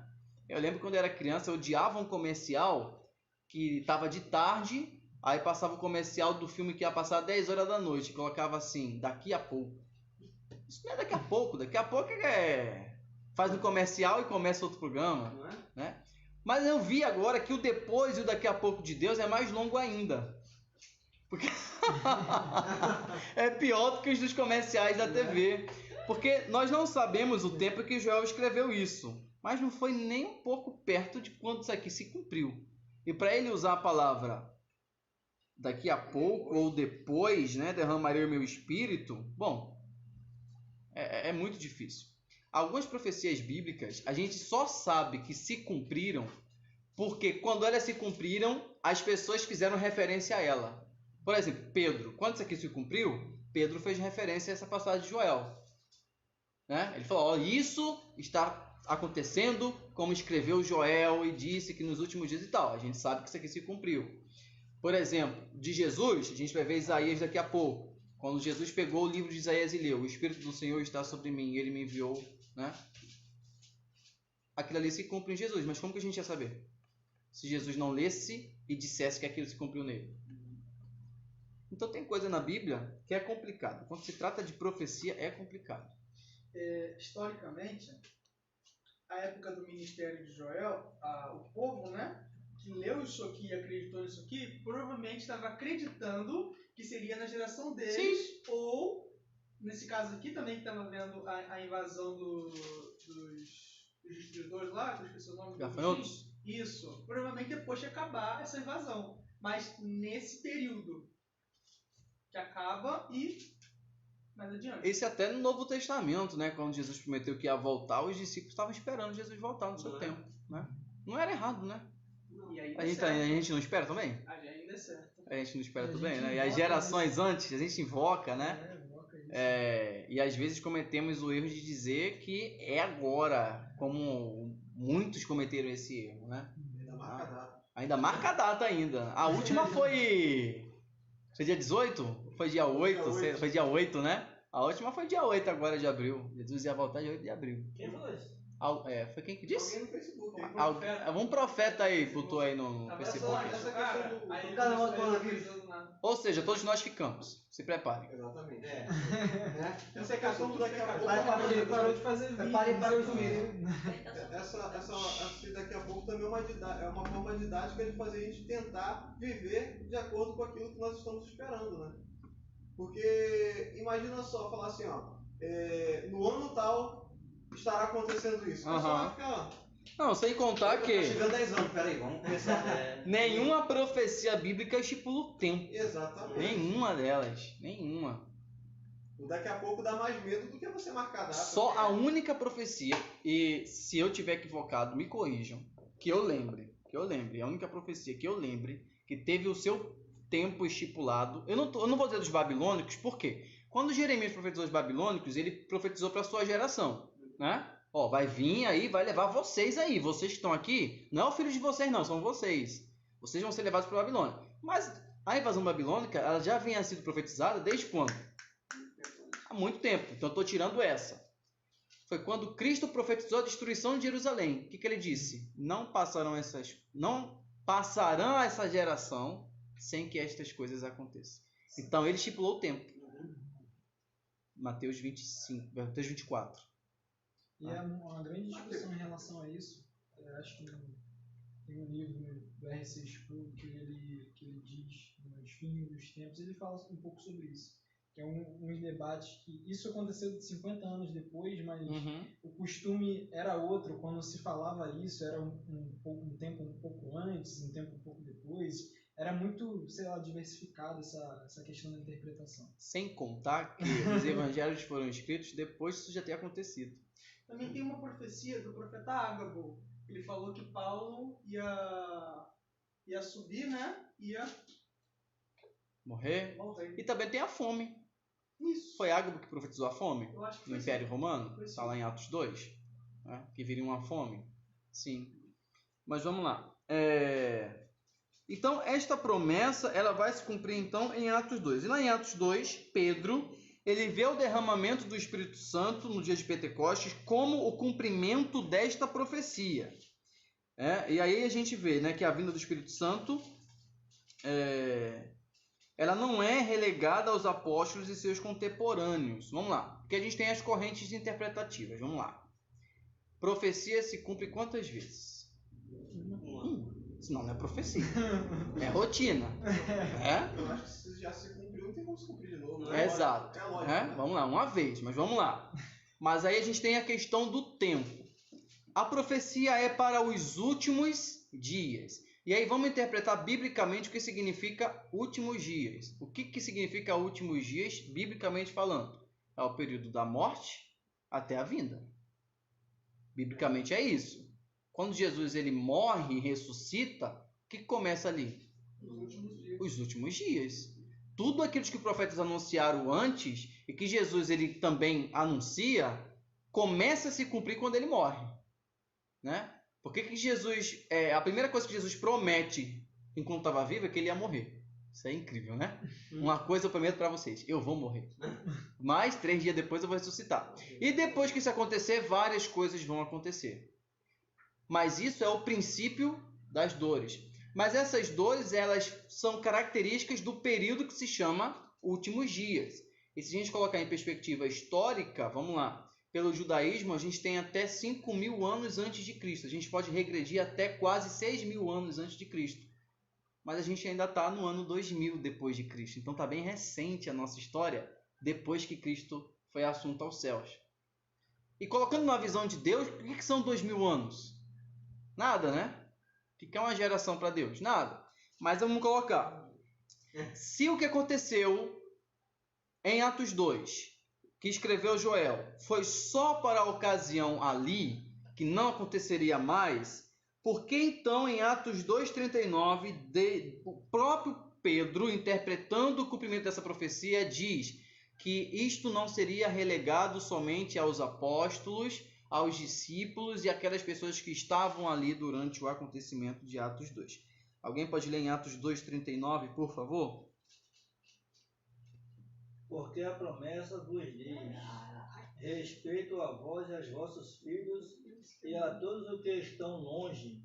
Eu lembro quando eu era criança, eu odiava um comercial que estava de tarde, aí passava o comercial do filme que ia passar 10 horas da noite, colocava assim, daqui a pouco. Isso não é daqui a pouco faz um comercial e começa outro programa, Não é? né? Mas eu vi agora que o depois e o daqui a pouco de Deus é mais longo ainda. Porque é pior do que os dos comerciais da TV. Porque nós não sabemos o tempo que Joel escreveu isso, mas não foi nem um pouco perto de quando isso aqui se cumpriu. E para ele usar a palavra daqui a pouco ou depois, né, derramarei o meu espírito, bom, é muito difícil. Algumas profecias bíblicas a gente só sabe que se cumpriram porque quando elas se cumpriram, as pessoas fizeram referência a ela. Por exemplo, Pedro, quando isso aqui se cumpriu, Pedro fez referência a essa passagem de Joel. Né? Ele falou, ó, isso está acontecendo como escreveu Joel e disse que nos últimos dias e tal. A gente sabe que isso aqui se cumpriu. Por exemplo, de Jesus, a gente vai ver Isaías daqui a pouco. Quando Jesus pegou o livro de Isaías e leu, o Espírito do Senhor está sobre mim, ele me enviou, né? Aquilo ali se cumpre em Jesus, mas como que a gente ia saber? Se Jesus não lesse e dissesse que aquilo se cumpriu nele. Então tem coisa na Bíblia que é complicado. Quando se trata de profecia, é complicado. Historicamente, a época do ministério de Joel, o povo, né, que leu isso aqui e acreditou nisso aqui, provavelmente estava acreditando que seria na geração deles, Sim. ou, nesse caso aqui também, que estava vendo a invasão dos destruidores lá, que eu esqueci o nome. Gafanhotos? Isso. Provavelmente depois de acabar essa invasão. Mas nesse período que acaba e mais adiante. Esse até no Novo Testamento, né? Quando Jesus prometeu que ia voltar, os discípulos estavam esperando Jesus voltar no seu tempo, né? Não era errado, né? E aí A gente não espera também? ainda é certo. A gente não espera A também, gente né? E as invoca gerações antes, a gente invoca, né? invoca isso. E às vezes cometemos o erro de dizer que é agora, como muitos cometeram esse erro, né? Ainda marca a data. Ainda marca a data ainda. A última foi dia 18? Foi dia 8? Foi dia 8, né? A última foi dia 8 agora de abril. Jesus ia voltar dia 8 de abril. Quem falou isso? Foi quem que disse? Alguém no Facebook. Um profeta aí botou aí no Facebook. Essa questão do... Aí Cada um ele coronavírus. Ou seja, todos nós ficamos. Se preparem. Exatamente. É. Né? Essa questão do daqui a pouco... Ele parou de fazer vídeo. Parei de comer. Essa daqui a pouco também é uma forma didática de fazer a gente tentar viver de acordo com aquilo que nós estamos esperando, né? Porque imagina só, falar assim, ó, no ano tal estará acontecendo isso. O pessoal vai ficar, Não, sem contar Tá que chegando 10 anos, peraí, vamos começar. nenhuma profecia bíblica estipula o tempo. exatamente. Nenhuma delas. Nenhuma. O daqui a pouco dá mais medo do que você marcar a data. Só a única profecia, e se eu tiver equivocado, me corrijam, que eu lembre, a única profecia que eu lembre, que teve o seu tempo estipulado, eu não vou dizer dos babilônicos, por quê? Quando Jeremias profetizou os babilônicos, ele profetizou para a sua geração, né? Ó, vai vir aí, vai levar vocês aí, vocês que estão aqui, não é o filho de vocês não, são vocês. Vocês vão ser levados para a Babilônia. Mas a invasão babilônica, ela já vinha sido profetizada desde quando? Há muito tempo, então eu estou tirando essa. Foi quando Cristo profetizou a destruição de Jerusalém. O que ele disse? Não passarão essa geração sem que estas coisas aconteçam. Então ele estipulou o tempo. Mateus 25, Mateus 24. E é uma grande discussão em relação a isso. Eu acho que tem um livro do R.C. Sproul que ele diz, nos fins dos tempos, ele fala um pouco sobre isso. Que é uns debates que isso aconteceu 50 anos depois, mas o costume era outro. Quando se falava isso, era um tempo um pouco antes, um tempo um pouco depois. Era muito, sei lá, diversificado essa questão da interpretação. Sem contar que os evangelhos foram escritos depois disso já ter acontecido. Também tem uma profecia do profeta Ágabo. Ele falou que Paulo ia subir, né? Ia Morrer. morrer. E também tem a fome. Isso. Foi Ágabo que profetizou a fome Eu acho que no foi Império sim. Romano? Foi Está sim. lá em Atos 2, né? Que viria uma fome. Sim. Mas vamos lá. Então, esta promessa ela vai se cumprir então em Atos 2. E lá em Atos 2, Pedro, ele vê o derramamento do Espírito Santo no dia de Pentecostes como o cumprimento desta profecia. E aí a gente vê, né, que a vinda do Espírito Santo ela não é relegada aos apóstolos e seus contemporâneos. Vamos lá, porque a gente tem as correntes interpretativas. Vamos lá. Profecia se cumpre quantas vezes? Senão não é profecia. É rotina. Eu acho que se já se cumpriu, não tem como se cumprir de novo. Né? Exato. É lógico, né? Vamos lá, uma vez, mas vamos lá. Mas aí a gente tem a questão do tempo. A profecia é para os últimos dias. E aí vamos interpretar biblicamente o que significa últimos dias. O que significa últimos dias, biblicamente falando? É o período da morte até a vinda. Biblicamente é isso. Quando Jesus ele morre e ressuscita, o que começa ali? Nos últimos dias. Os últimos dias. Tudo aquilo que os profetas anunciaram antes e que Jesus ele também anuncia, começa a se cumprir quando ele morre. Né? Por que Jesus... a primeira coisa que Jesus promete enquanto estava vivo é que ele ia morrer. Isso é incrível, né? Uma coisa eu prometo para vocês. Eu vou morrer. Mas 3 dias depois eu vou ressuscitar. E depois que isso acontecer, várias coisas vão acontecer. Mas isso é o princípio das dores. Mas essas dores, elas são características do período que se chama últimos dias. E se a gente colocar em perspectiva histórica, vamos lá. Pelo judaísmo, a gente tem até 5.000 anos antes de Cristo. A gente pode regredir até quase 6.000 anos antes de Cristo. Mas a gente ainda está no ano 2000 depois de Cristo. Então está bem recente a nossa história depois que Cristo foi assunto aos céus. E colocando na visão de Deus, o que são 2.000 anos? Nada, né? O que é uma geração para Deus? Nada. Mas vamos colocar. Se o que aconteceu em Atos 2... que escreveu Joel, foi só para a ocasião ali, que não aconteceria mais, por que então em Atos 2,39, o próprio Pedro, interpretando o cumprimento dessa profecia, diz que isto não seria relegado somente aos apóstolos, aos discípulos e aquelas pessoas que estavam ali durante o acontecimento de Atos 2. Alguém pode ler em Atos 2,39, por favor? Porque a promessa vos diz: respeito a vós e aos vossos filhos e a todos os que estão longe,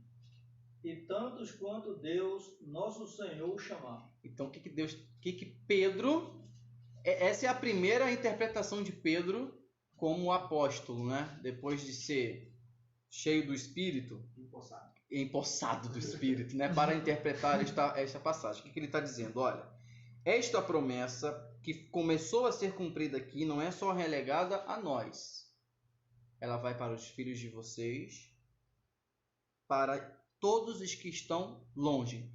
e tantos quanto Deus, nosso Senhor, chamar. Então, o que Pedro... Essa é a primeira interpretação de Pedro como apóstolo, né? Depois de ser cheio do Espírito, empossado do Espírito, né? Para interpretar esta passagem. O que ele está dizendo? Olha, esta promessa que começou a ser cumprida aqui não é só relegada a nós. Ela vai para os filhos de vocês, para todos os que estão longe.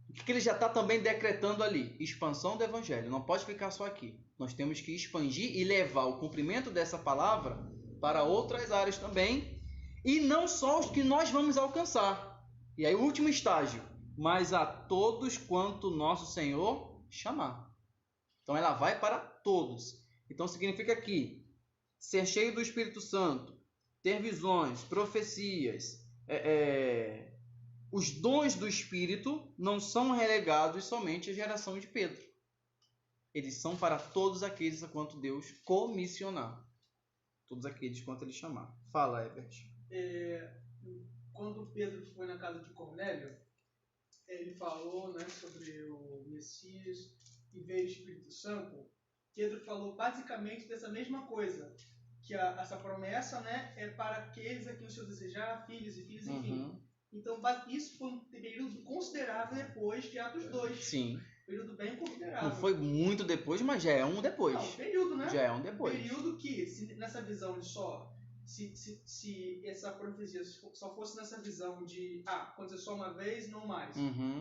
O que ele já está também decretando ali? Expansão do Evangelho. Não pode ficar só aqui. Nós temos que expandir e levar o cumprimento dessa palavra para outras áreas também. E não só os que nós vamos alcançar. E aí o último estágio. Mas a todos quanto nosso Senhor chamar. Então ela vai para todos. Então significa que ser cheio do Espírito Santo, ter visões, profecias, os dons do Espírito não são relegados somente à geração de Pedro. Eles são para todos aqueles a quanto Deus comissionar. Todos aqueles quanto ele chamar. Fala, Herbert. Quando Pedro foi na casa de Cornélio, ele falou, né, sobre o Messias e veio o Espírito Santo. Pedro falou basicamente dessa mesma coisa, que essa promessa, né, é para aqueles a quem o Senhor desejar, filhos e filhas, enfim. Então, isso foi um período considerável depois de Atos 2. Sim. Período bem considerável. Não foi muito depois, mas já é um depois. Não, período, né? Já é um depois. Período que, nessa visão de só... Se essa profecia só fosse nessa visão de acontecer só uma vez, não mais,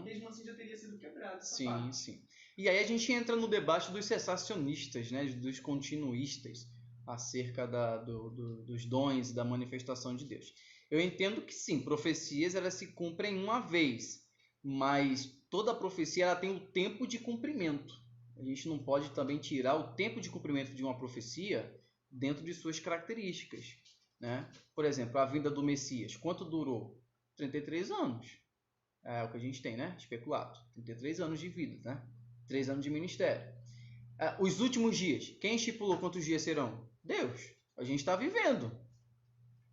mesmo assim já teria sido quebrado essa Sim, parte. sim. E aí a gente entra no debate dos cessacionistas, né, dos continuistas, acerca dos dons e da manifestação de Deus. Eu entendo que sim, profecias elas se cumprem uma vez, mas toda profecia ela tem o tempo de cumprimento. A gente não pode também tirar o tempo de cumprimento de uma profecia dentro de suas características, né? Por exemplo, a vinda do Messias, quanto durou? 33 anos. É o que a gente tem, né? Especulado. 33 anos de vida, né? 3 anos de ministério. Os últimos dias, quem estipulou quantos dias serão? Deus. A gente está vivendo.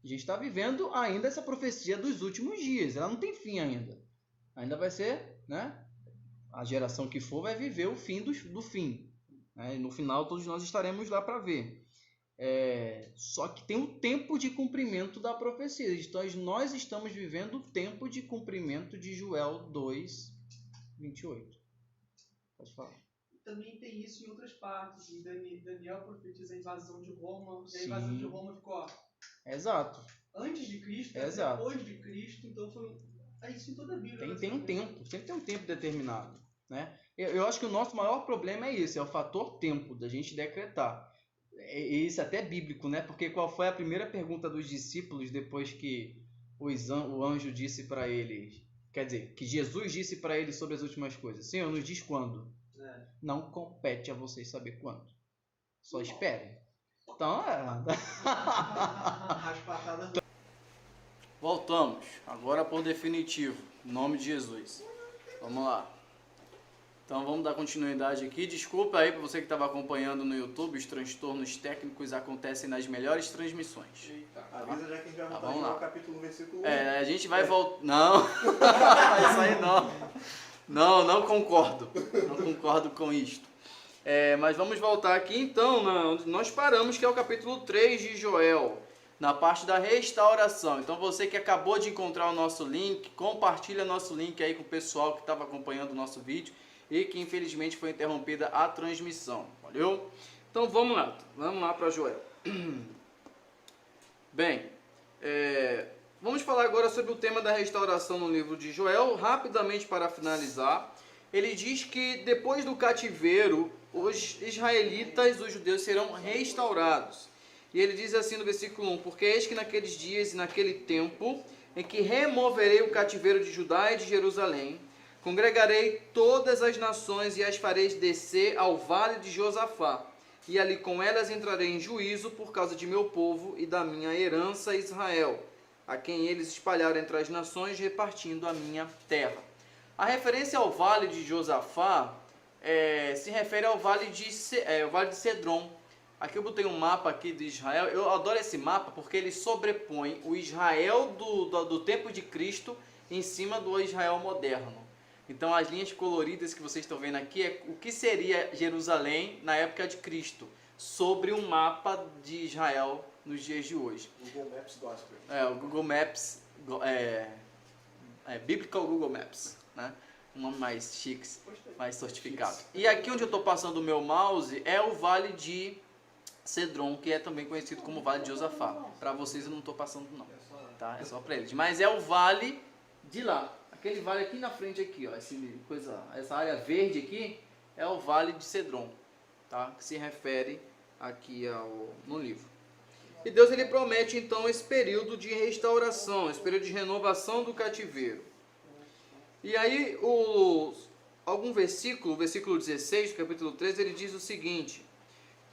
A gente está vivendo ainda essa profecia dos últimos dias. Ela não tem fim ainda. Ainda vai ser, né? A geração que for vai viver o fim do fim. Né? E no final todos nós estaremos lá para ver. Só que tem um tempo de cumprimento da profecia. Então nós estamos vivendo o tempo de cumprimento de Joel 2, 28. Pode falar. Também tem isso em outras partes. Em Daniel profetiza a invasão de Roma. E a Sim. invasão de Roma ficou Exato. antes de Cristo, Exato. depois de Cristo. Então foi isso em toda a Bíblia. Tem um tempo. Sempre tem um tempo determinado, né? Eu acho que o nosso maior problema é esse. É o fator tempo da gente decretar. Isso até é bíblico, né? Porque qual foi a primeira pergunta dos discípulos depois que o anjo disse para eles? Quer dizer, que Jesus disse para eles sobre as últimas coisas. Senhor, nos diz quando. Não compete a vocês saber quando. Só esperem. Então, Voltamos. Agora por definitivo. Em nome de Jesus. Vamos lá. Então vamos dar continuidade aqui. Desculpa aí para você que estava acompanhando no YouTube, os transtornos técnicos acontecem nas melhores transmissões. Avisa já que a gente vai voltar vamos lá. ao capítulo, versículo 1. A gente vai voltar... Não, isso aí não. Não concordo. Não concordo com isto. Mas vamos voltar aqui então, nós paramos que é o capítulo 3 de Joel, na parte da restauração. Então você que acabou de encontrar o nosso link, compartilha nosso link aí com o pessoal que estava acompanhando o nosso vídeo e que infelizmente foi interrompida a transmissão, valeu? Então vamos lá para Joel. Bem, vamos falar agora sobre o tema da restauração no livro de Joel, rapidamente para finalizar. Ele diz que depois do cativeiro, os israelitas, os judeus, serão restaurados. E ele diz assim no versículo 1, porque eis que naqueles dias e naquele tempo, em que removerei o cativeiro de Judá e de Jerusalém, congregarei todas as nações e as farei descer ao vale de Josafá, e ali com elas entrarei em juízo por causa de meu povo e da minha herança Israel, a quem eles espalharam entre as nações, repartindo a minha terra. A referência ao vale de Josafá se refere ao vale de Cedron. Aqui eu botei um mapa aqui de Israel. Eu adoro esse mapa porque ele sobrepõe o Israel do tempo de Cristo em cima do Israel moderno. Então as linhas coloridas que vocês estão vendo aqui é o que seria Jerusalém na época de Cristo, sobre um mapa de Israel nos dias de hoje. Google Maps Gospel. O Google Maps, Biblical Google Maps, né? Um nome mais chique, mais certificado. E aqui onde eu estou passando o meu mouse é o Vale de Cedron, que é também conhecido como Vale de Josafá. Para vocês eu não estou passando não, tá? É só para eles. Mas é o vale de lá. Aquele vale aqui na frente aqui, ó, essa área verde aqui é o Vale de Cedron, tá? Que se refere aqui no livro. E Deus ele promete então esse período de restauração, esse período de renovação do cativeiro. E aí algum versículo, o versículo 16 do capítulo 3, ele diz o seguinte: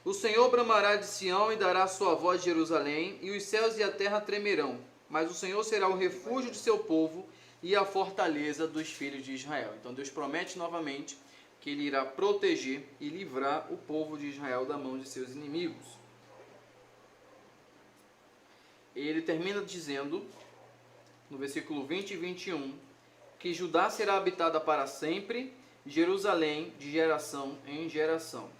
o Senhor bramará de Sião e dará sua voz de Jerusalém, e os céus e a terra tremerão, mas o Senhor será o refúgio de seu povo e a fortaleza dos filhos de Israel. Então Deus promete novamente que Ele irá proteger e livrar o povo de Israel da mão de seus inimigos. Ele termina dizendo, no versículo 20 e 21, que Judá será habitada para sempre, Jerusalém de geração em geração.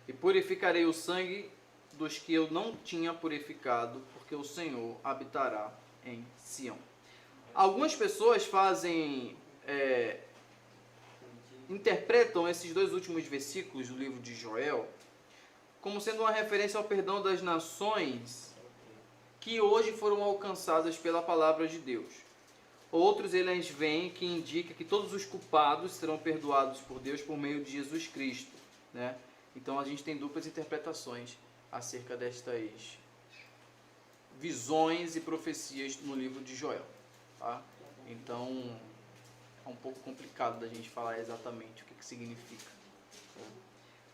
E purificarei o sangue dos que eu não tinha purificado, porque o Senhor habitará em Sião. Algumas pessoas interpretam esses dois últimos versículos do livro de Joel como sendo uma referência ao perdão das nações que hoje foram alcançadas pela palavra de Deus. Outros eles veem que indica que todos os culpados serão perdoados por Deus por meio de Jesus Cristo, né? Então a gente tem duplas interpretações acerca destas visões e profecias no livro de Joel, tá? Então é um pouco complicado da gente falar exatamente o que significa.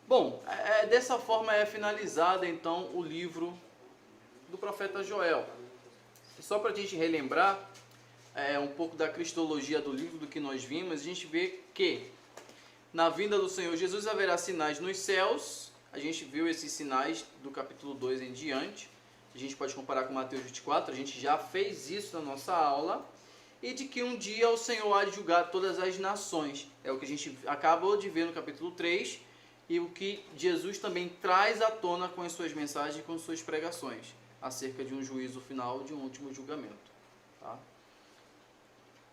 Bom, dessa forma é finalizada então o livro do profeta Joel. Só para a gente relembrar um pouco da cristologia do livro, do que nós vimos, a gente vê que na vinda do Senhor Jesus haverá sinais nos céus. A gente viu esses sinais do capítulo 2 em diante. A gente pode comparar com Mateus 24, a gente já fez isso na nossa aula. E de que um dia o Senhor há de julgar todas as nações. É o que a gente acabou de ver no capítulo 3 e o que Jesus também traz à tona com as suas mensagens e com suas pregações, acerca de um juízo final, de um último julgamento. Tá?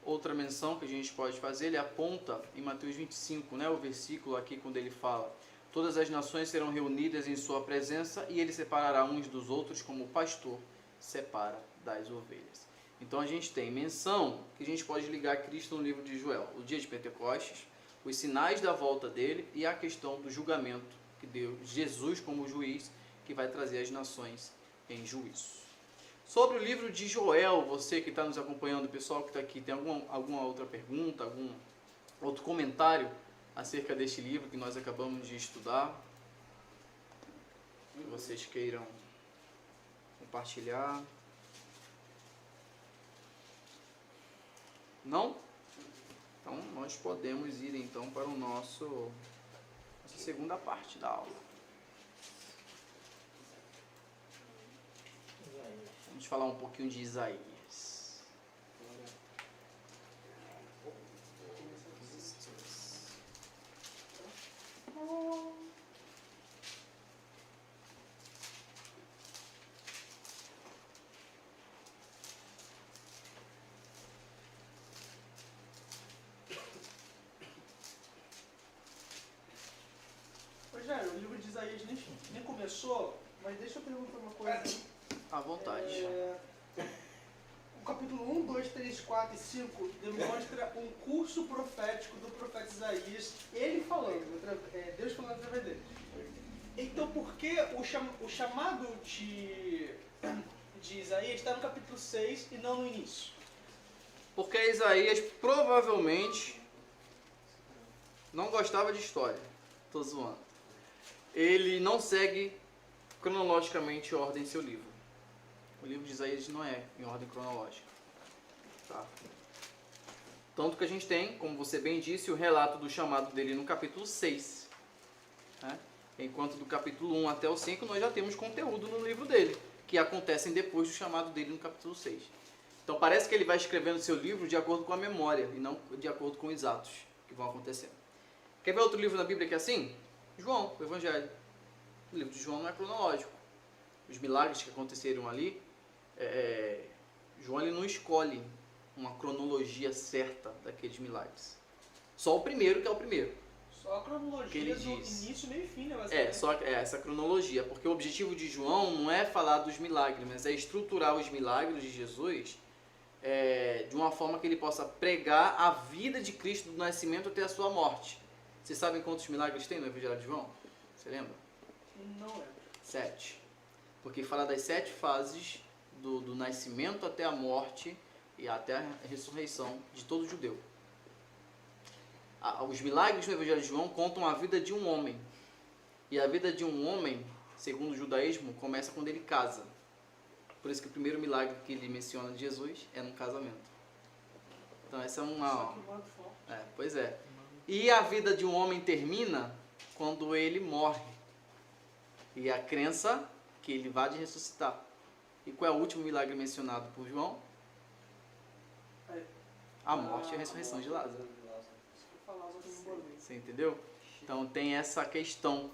Outra menção que a gente pode fazer, ele aponta em Mateus 25, né, o versículo aqui quando ele fala: todas as nações serão reunidas em sua presença e ele separará uns dos outros como o pastor separa das ovelhas. Então a gente tem menção que a gente pode ligar a Cristo no livro de Joel, o dia de Pentecostes, os sinais da volta dele e a questão do julgamento que deu Jesus como juiz que vai trazer as nações em juízo. Sobre o livro de Joel, você que está nos acompanhando, o pessoal que está aqui, tem alguma outra pergunta, algum outro comentário acerca deste livro que nós acabamos de estudar? Que vocês queiram compartilhar? Não? Então nós podemos ir então para o nossa segunda parte da aula. Vamos falar um pouquinho de Isaías. Rogério, o livro de Isaías nem começou, mas deixa eu perguntar uma coisa. À vontade. O capítulo 1, 2, 3, 4 e 5 demonstra um curso profético do profeta Isaías, ele falando, Deus falando através dele. Então por que o chamado de Isaías está no capítulo 6 e não no início? Porque Isaías provavelmente não gostava de história. Tô zoando. Ele não segue cronologicamente a ordem em seu livro. O livro de Isaías não é em ordem cronológica. Tá? Tanto que a gente tem, como você bem disse, o relato do chamado dele no capítulo 6. Né? Enquanto do capítulo 1 até o 5 nós já temos conteúdo no livro dele, que acontecem depois do chamado dele no capítulo 6. Então parece que ele vai escrevendo seu livro de acordo com a memória e não de acordo com os atos que vão acontecendo. Quer ver outro livro na Bíblia que é assim? João, o Evangelho. O livro de João não é cronológico. Os milagres que aconteceram ali, João ele não escolhe uma cronologia certa daqueles milagres. Só o primeiro que é o primeiro. Só a cronologia que ele do diz. início, meio e fim, né? Só essa cronologia, porque o objetivo de João não é falar dos milagres, mas é estruturar os milagres de Jesus de uma forma que ele possa pregar a vida de Cristo do nascimento até a sua morte. Vocês sabem quantos milagres tem no Evangelho de João? Você lembra? Não é. 7. Porque fala das 7 fases do nascimento até a morte e até a ressurreição de todo judeu. Os milagres no Evangelho de João contam a vida de um homem. E a vida de um homem, segundo o judaísmo, começa quando ele casa. Por isso que o primeiro milagre que ele menciona de Jesus é no casamento. Então essa é uma... pois é. E a vida de um homem termina quando ele morre. E a crença que ele vai de ressuscitar. E qual é o último milagre mencionado por João? A morte e a ressurreição de Lázaro. Você entendeu? Então tem essa questão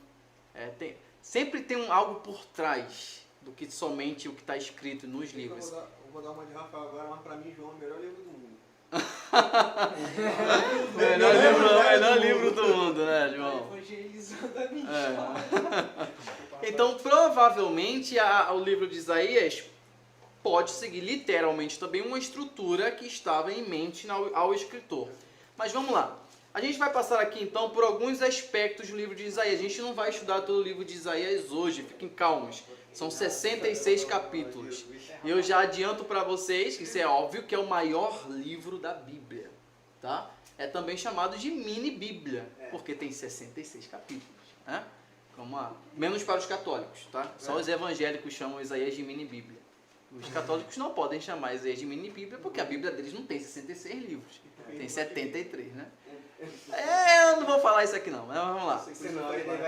Sempre tem algo por trás do que somente o que está escrito nos livros. Eu vou dar uma de Rafael agora, mas pra mim João é o melhor livro do mundo. Melhor livro do mundo, né, João? Evangelizando a minha Então, provavelmente, o livro de Isaías pode seguir literalmente também uma estrutura que estava em mente ao escritor. Mas vamos lá. A gente vai passar aqui, então, por alguns aspectos do livro de Isaías. A gente não vai estudar todo o livro de Isaías hoje, fiquem calmos. São 66 capítulos. E eu já adianto para vocês que isso é óbvio que é o maior livro da Bíblia. Tá? É também chamado de mini-bíblia, porque tem 66 capítulos. Né? Menos para os católicos. Tá? Só os evangélicos chamam Isaías de mini-bíblia. Os católicos não podem chamar Isaías de mini-bíblia, porque a Bíblia deles não tem 66 livros. Tem 73, né? Eu não vou falar isso aqui não, mas vamos lá. Senão ele vai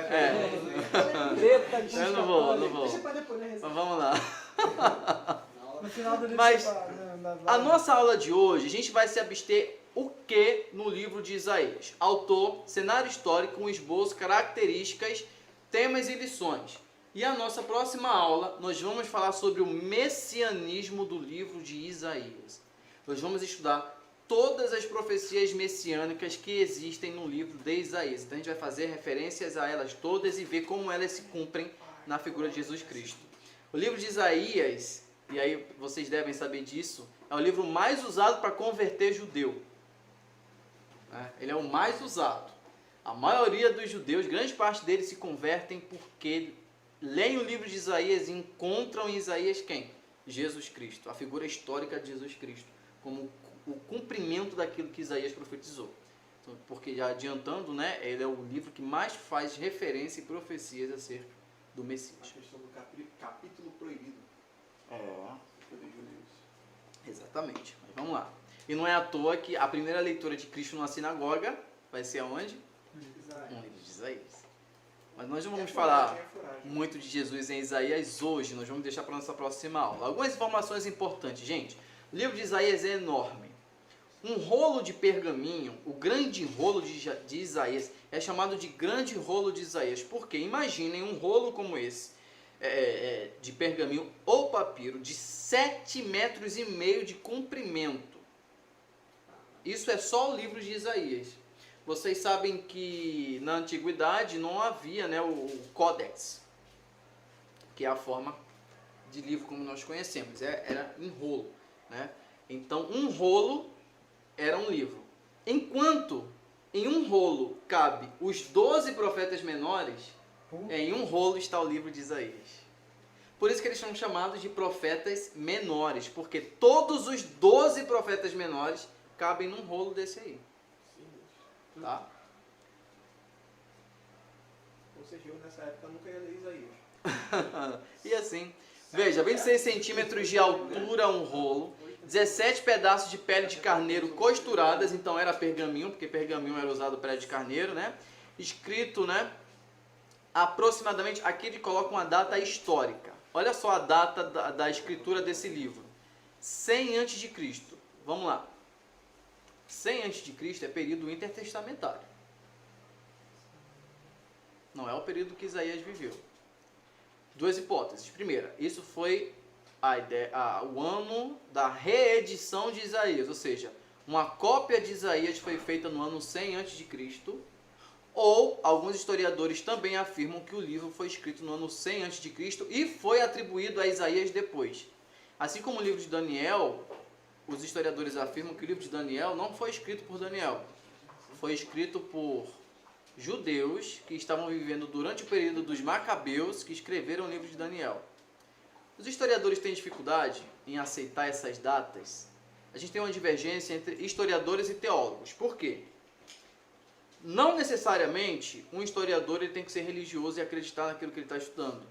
Eu não vou. Deixa pra depois, né? Mas vamos lá. No final do livro Mas da a nossa aula de hoje, a gente vai se abster o que no livro de Isaías? Autor, cenário histórico, um esboço, características, temas e lições. E a nossa próxima aula, nós vamos falar sobre o messianismo do livro de Isaías. Nós vamos estudar todas as profecias messiânicas que existem no livro de Isaías. Então a gente vai fazer referências a elas todas e ver como elas se cumprem na figura de Jesus Cristo. O livro de Isaías, e aí vocês devem saber disso, é o livro mais usado para converter judeu. Ele é o mais usado. A maioria dos judeus, grande parte deles se convertem porque leem o livro de Isaías e encontram em Isaías quem? Jesus Cristo, a figura histórica de Jesus Cristo, como o cumprimento daquilo que Isaías profetizou. Então, porque já adiantando, né, ele é o livro que mais faz referência e profecias acerca do Messias. A questão do capítulo proibido. Exatamente. Mas vamos lá. E não é à toa que a primeira leitura de Cristo na sinagoga vai ser aonde? Um livro de Isaías. Mas nós não vamos falar muito de Jesus em Isaías hoje, nós vamos deixar para a nossa próxima aula. Algumas informações importantes, gente. O livro de Isaías é enorme. Um rolo de pergaminho, o grande rolo de Isaías, é chamado de grande rolo de Isaías. Por quê? Imaginem um rolo como esse, de pergaminho ou papiro, de 7,5 metros de comprimento. Isso é só o livro de Isaías. Vocês sabem que na antiguidade não havia, né, o códex, que é a forma de livro como nós conhecemos, era em rolo. Né? Então, um rolo era um livro. Enquanto em um rolo cabe os 12 profetas menores, em um rolo está o livro de Isaías. Por isso que eles são chamados de profetas menores, porque todos os 12 profetas menores cabem num rolo desse aí. Tá? Ou seja, eu nessa época nunca ia ler Isaías. E assim, veja, 26 centímetros de altura um rolo, 17 pedaços de pele de carneiro costuradas, então era pergaminho, porque pergaminho era usado pele de carneiro, né? Escrito, né? Aproximadamente, aqui ele coloca uma data histórica. Olha só a data da escritura desse livro. 100 a.C. Vamos lá. 100 a.C. é período intertestamentário. Não é o período que Isaías viveu. Duas hipóteses. Primeira, isso foi o ano da reedição de Isaías, ou seja, uma cópia de Isaías foi feita no ano 100 a.C., ou alguns historiadores também afirmam que o livro foi escrito no ano 100 a.C. e foi atribuído a Isaías depois. Assim como o livro de Daniel, os historiadores afirmam que o livro de Daniel não foi escrito por Daniel, foi escrito por judeus que estavam vivendo durante o período dos Macabeus, que escreveram o livro de Daniel. Os historiadores têm dificuldade em aceitar essas datas. A gente tem uma divergência entre historiadores e teólogos. Por quê? Não necessariamente um historiador ele tem que ser religioso e acreditar naquilo que ele está estudando,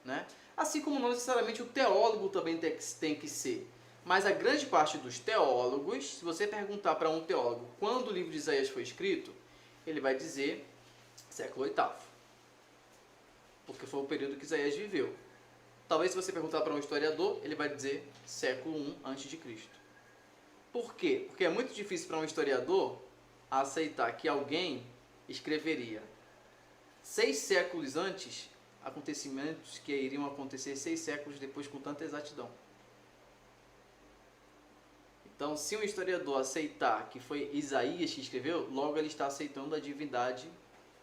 né? Assim como não necessariamente o teólogo também tem que ser. Mas a grande parte dos teólogos, se você perguntar para um teólogo quando o livro de Isaías foi escrito, ele vai dizer século VIII. Porque foi o período que Isaías viveu. Talvez se você perguntar para um historiador, ele vai dizer século I a.C. Por quê? Porque é muito difícil para um historiador aceitar que alguém escreveria 6 séculos antes, acontecimentos que iriam acontecer 6 séculos depois com tanta exatidão. Então, se um historiador aceitar que foi Isaías que escreveu, logo ele está aceitando a divindade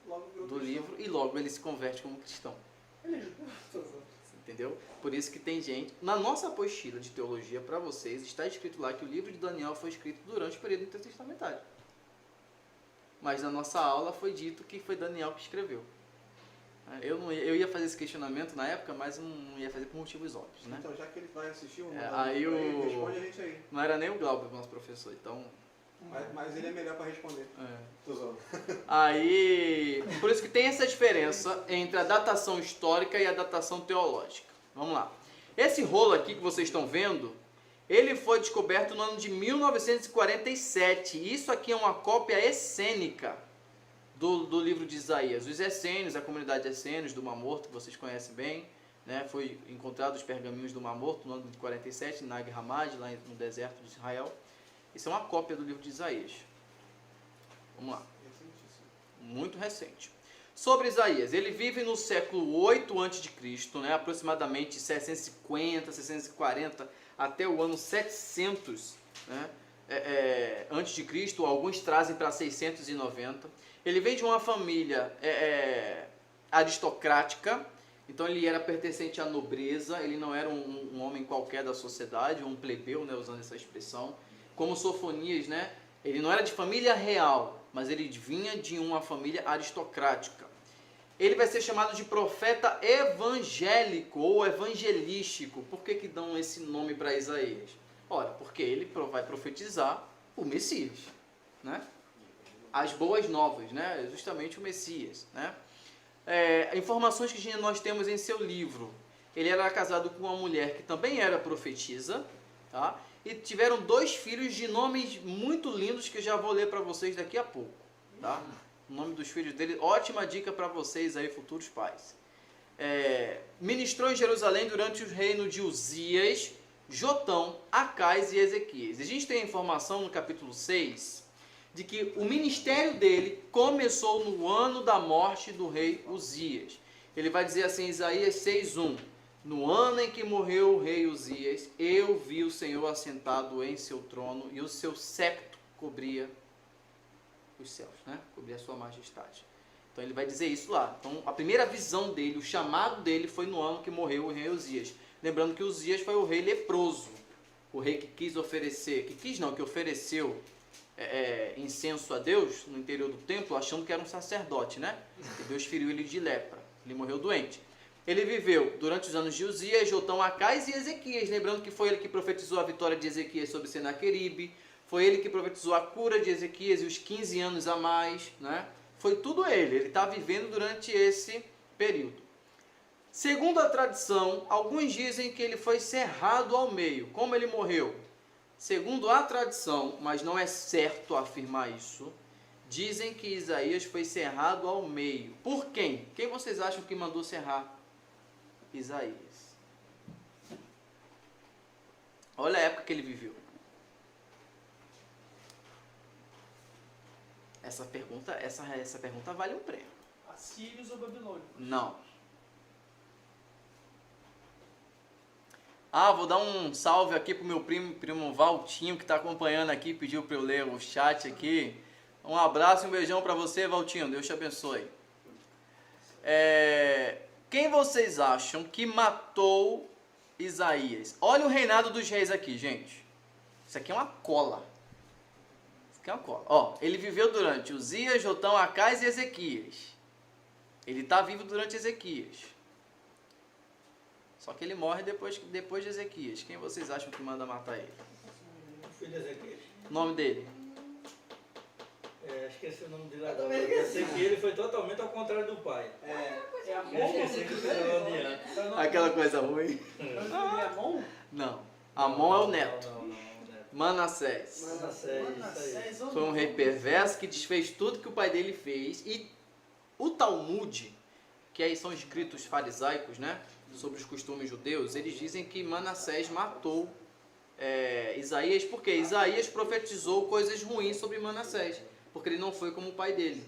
Logo virou do cristão. livro e logo ele se converte como cristão. Ele é judeu. Entendeu? Por isso que tem gente... Na nossa apostila de teologia para vocês, está escrito lá que o livro de Daniel foi escrito durante o período intertestamentário. Mas na nossa aula foi dito que foi Daniel que escreveu. Eu ia fazer esse questionamento na época, mas não ia fazer por motivos óbvios, né? Então, já que ele vai assistir, aí responde a gente aí. Não era nem o Glauber, nosso professor, então... Mas ele é melhor para responder. Tô zoando. Aí, por isso que tem essa diferença entre a datação histórica e a datação teológica. Vamos lá. Esse rolo aqui que vocês estão vendo, ele foi descoberto no ano de 1947. Isso aqui é uma cópia essênica do livro de Isaías. Os essênios, a comunidade essênios do Mar Morto, que vocês conhecem bem, né? Foi encontrado os pergaminhos do Mar Morto no ano de 47, em Nag Hammadi, lá no deserto de Israel. Isso é uma cópia do livro de Isaías. Vamos lá. Muito recente. Sobre Isaías, ele vive no século 8 a.C., né, aproximadamente 650, 640, até o ano 700, né, antes de Cristo, alguns trazem para 690. Ele vem de uma família aristocrática, então ele era pertencente à nobreza, ele não era um homem qualquer da sociedade, um plebeu, né, usando essa expressão. Como Sofonias, né, ele não era de família real, mas ele vinha de uma família aristocrática. Ele vai ser chamado de profeta evangélico ou evangelístico. Por que dão esse nome para Isaías? Ora, porque ele vai profetizar o Messias, né? As boas novas, né? Justamente o Messias, né? Informações que nós temos em seu livro. Ele era casado com uma mulher que também era profetisa, tá? E tiveram 2 filhos de nomes muito lindos que eu já vou ler para vocês daqui a pouco, tá? O nome dos filhos dele, ótima dica para vocês aí, futuros pais. Ministrou em Jerusalém durante o reino de Uzias, Jotão, Acais e Ezequias. A gente tem a informação no capítulo 6 de que o ministério dele começou no ano da morte do rei Uzias. Ele vai dizer assim, Isaías 6:1. No ano em que morreu o rei Uzias, eu vi o Senhor assentado em seu trono e o seu séquito cobria os céus, né? Cobria a sua majestade. Então ele vai dizer isso lá. Então a primeira visão dele, o chamado dele foi no ano que morreu o rei Uzias. Lembrando que Uzias foi o rei leproso, o rei que quis oferecer, que ofereceu incenso a Deus no interior do templo, achando que era um sacerdote, né? E Deus feriu ele de lepra, ele morreu doente. Ele viveu durante os anos de Uzias, Jotão, Acais e Ezequias. Lembrando que foi ele que profetizou a vitória de Ezequias sobre Senaqueribe. Foi ele que profetizou a cura de Ezequias e os 15 anos a mais, né? Foi tudo ele. Ele está vivendo durante esse período. Segundo a tradição, alguns dizem que ele foi cerrado ao meio. Como ele morreu? Segundo a tradição, mas não é certo afirmar isso, dizem que Isaías foi cerrado ao meio. Por quem? Quem vocês acham que mandou cerrar Isaías? Olha a época que ele viveu. Essa pergunta vale um prêmio. Assírios ou babilônios? Não. Vou dar um salve aqui pro meu primo Valtinho, que está acompanhando aqui, pediu para eu ler o chat aqui. Um abraço e um beijão para você, Valtinho. Deus te abençoe. Quem vocês acham que matou Isaías? Olha o reinado dos reis aqui, gente. Isso aqui é uma cola. Isso aqui é uma cola. Ele viveu durante Uzias, Jotão, Acais e Ezequias. Ele está vivo durante Ezequias. Só que ele morre depois de Ezequias. Quem vocês acham que manda matar ele? O filho de Ezequias. O nome dele? Esqueci o nome dele agora. Eu sei que ele foi totalmente ao contrário do pai. É Amon? Eu esqueci que o filho adiante. Aquela coisa ruim. Ele é Amon? Não. Amon é o neto. Não, neto. Manassés. Manassés, Foi um rei perverso que desfez tudo que o pai dele fez. E o Talmud, que aí são escritos farisaicos, né, sobre os costumes judeus, eles dizem que Manassés matou Isaías, porque Isaías profetizou coisas ruins sobre Manassés, porque ele não foi como o pai dele.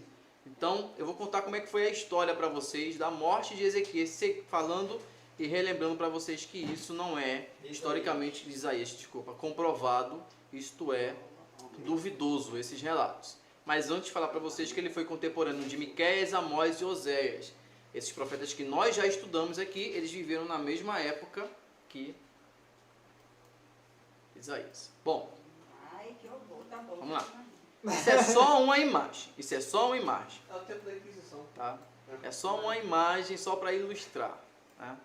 Então, eu vou contar como é que foi a história para vocês da morte de Ezequias, falando e relembrando para vocês que isso não é historicamente de Isaías, desculpa, comprovado, isto é duvidoso, esses relatos. Mas antes de falar para vocês que ele foi contemporâneo de Miqueias, Amós e Oséias. Esses profetas que nós já estudamos aqui, eles viveram na mesma época que Isaías. Bom, Ai, que horror, tá bom. vamos lá. Isso é só uma imagem. Isso é só uma imagem. É o tempo da Inquisição. Tá? É só uma imagem, só para ilustrar. Tá?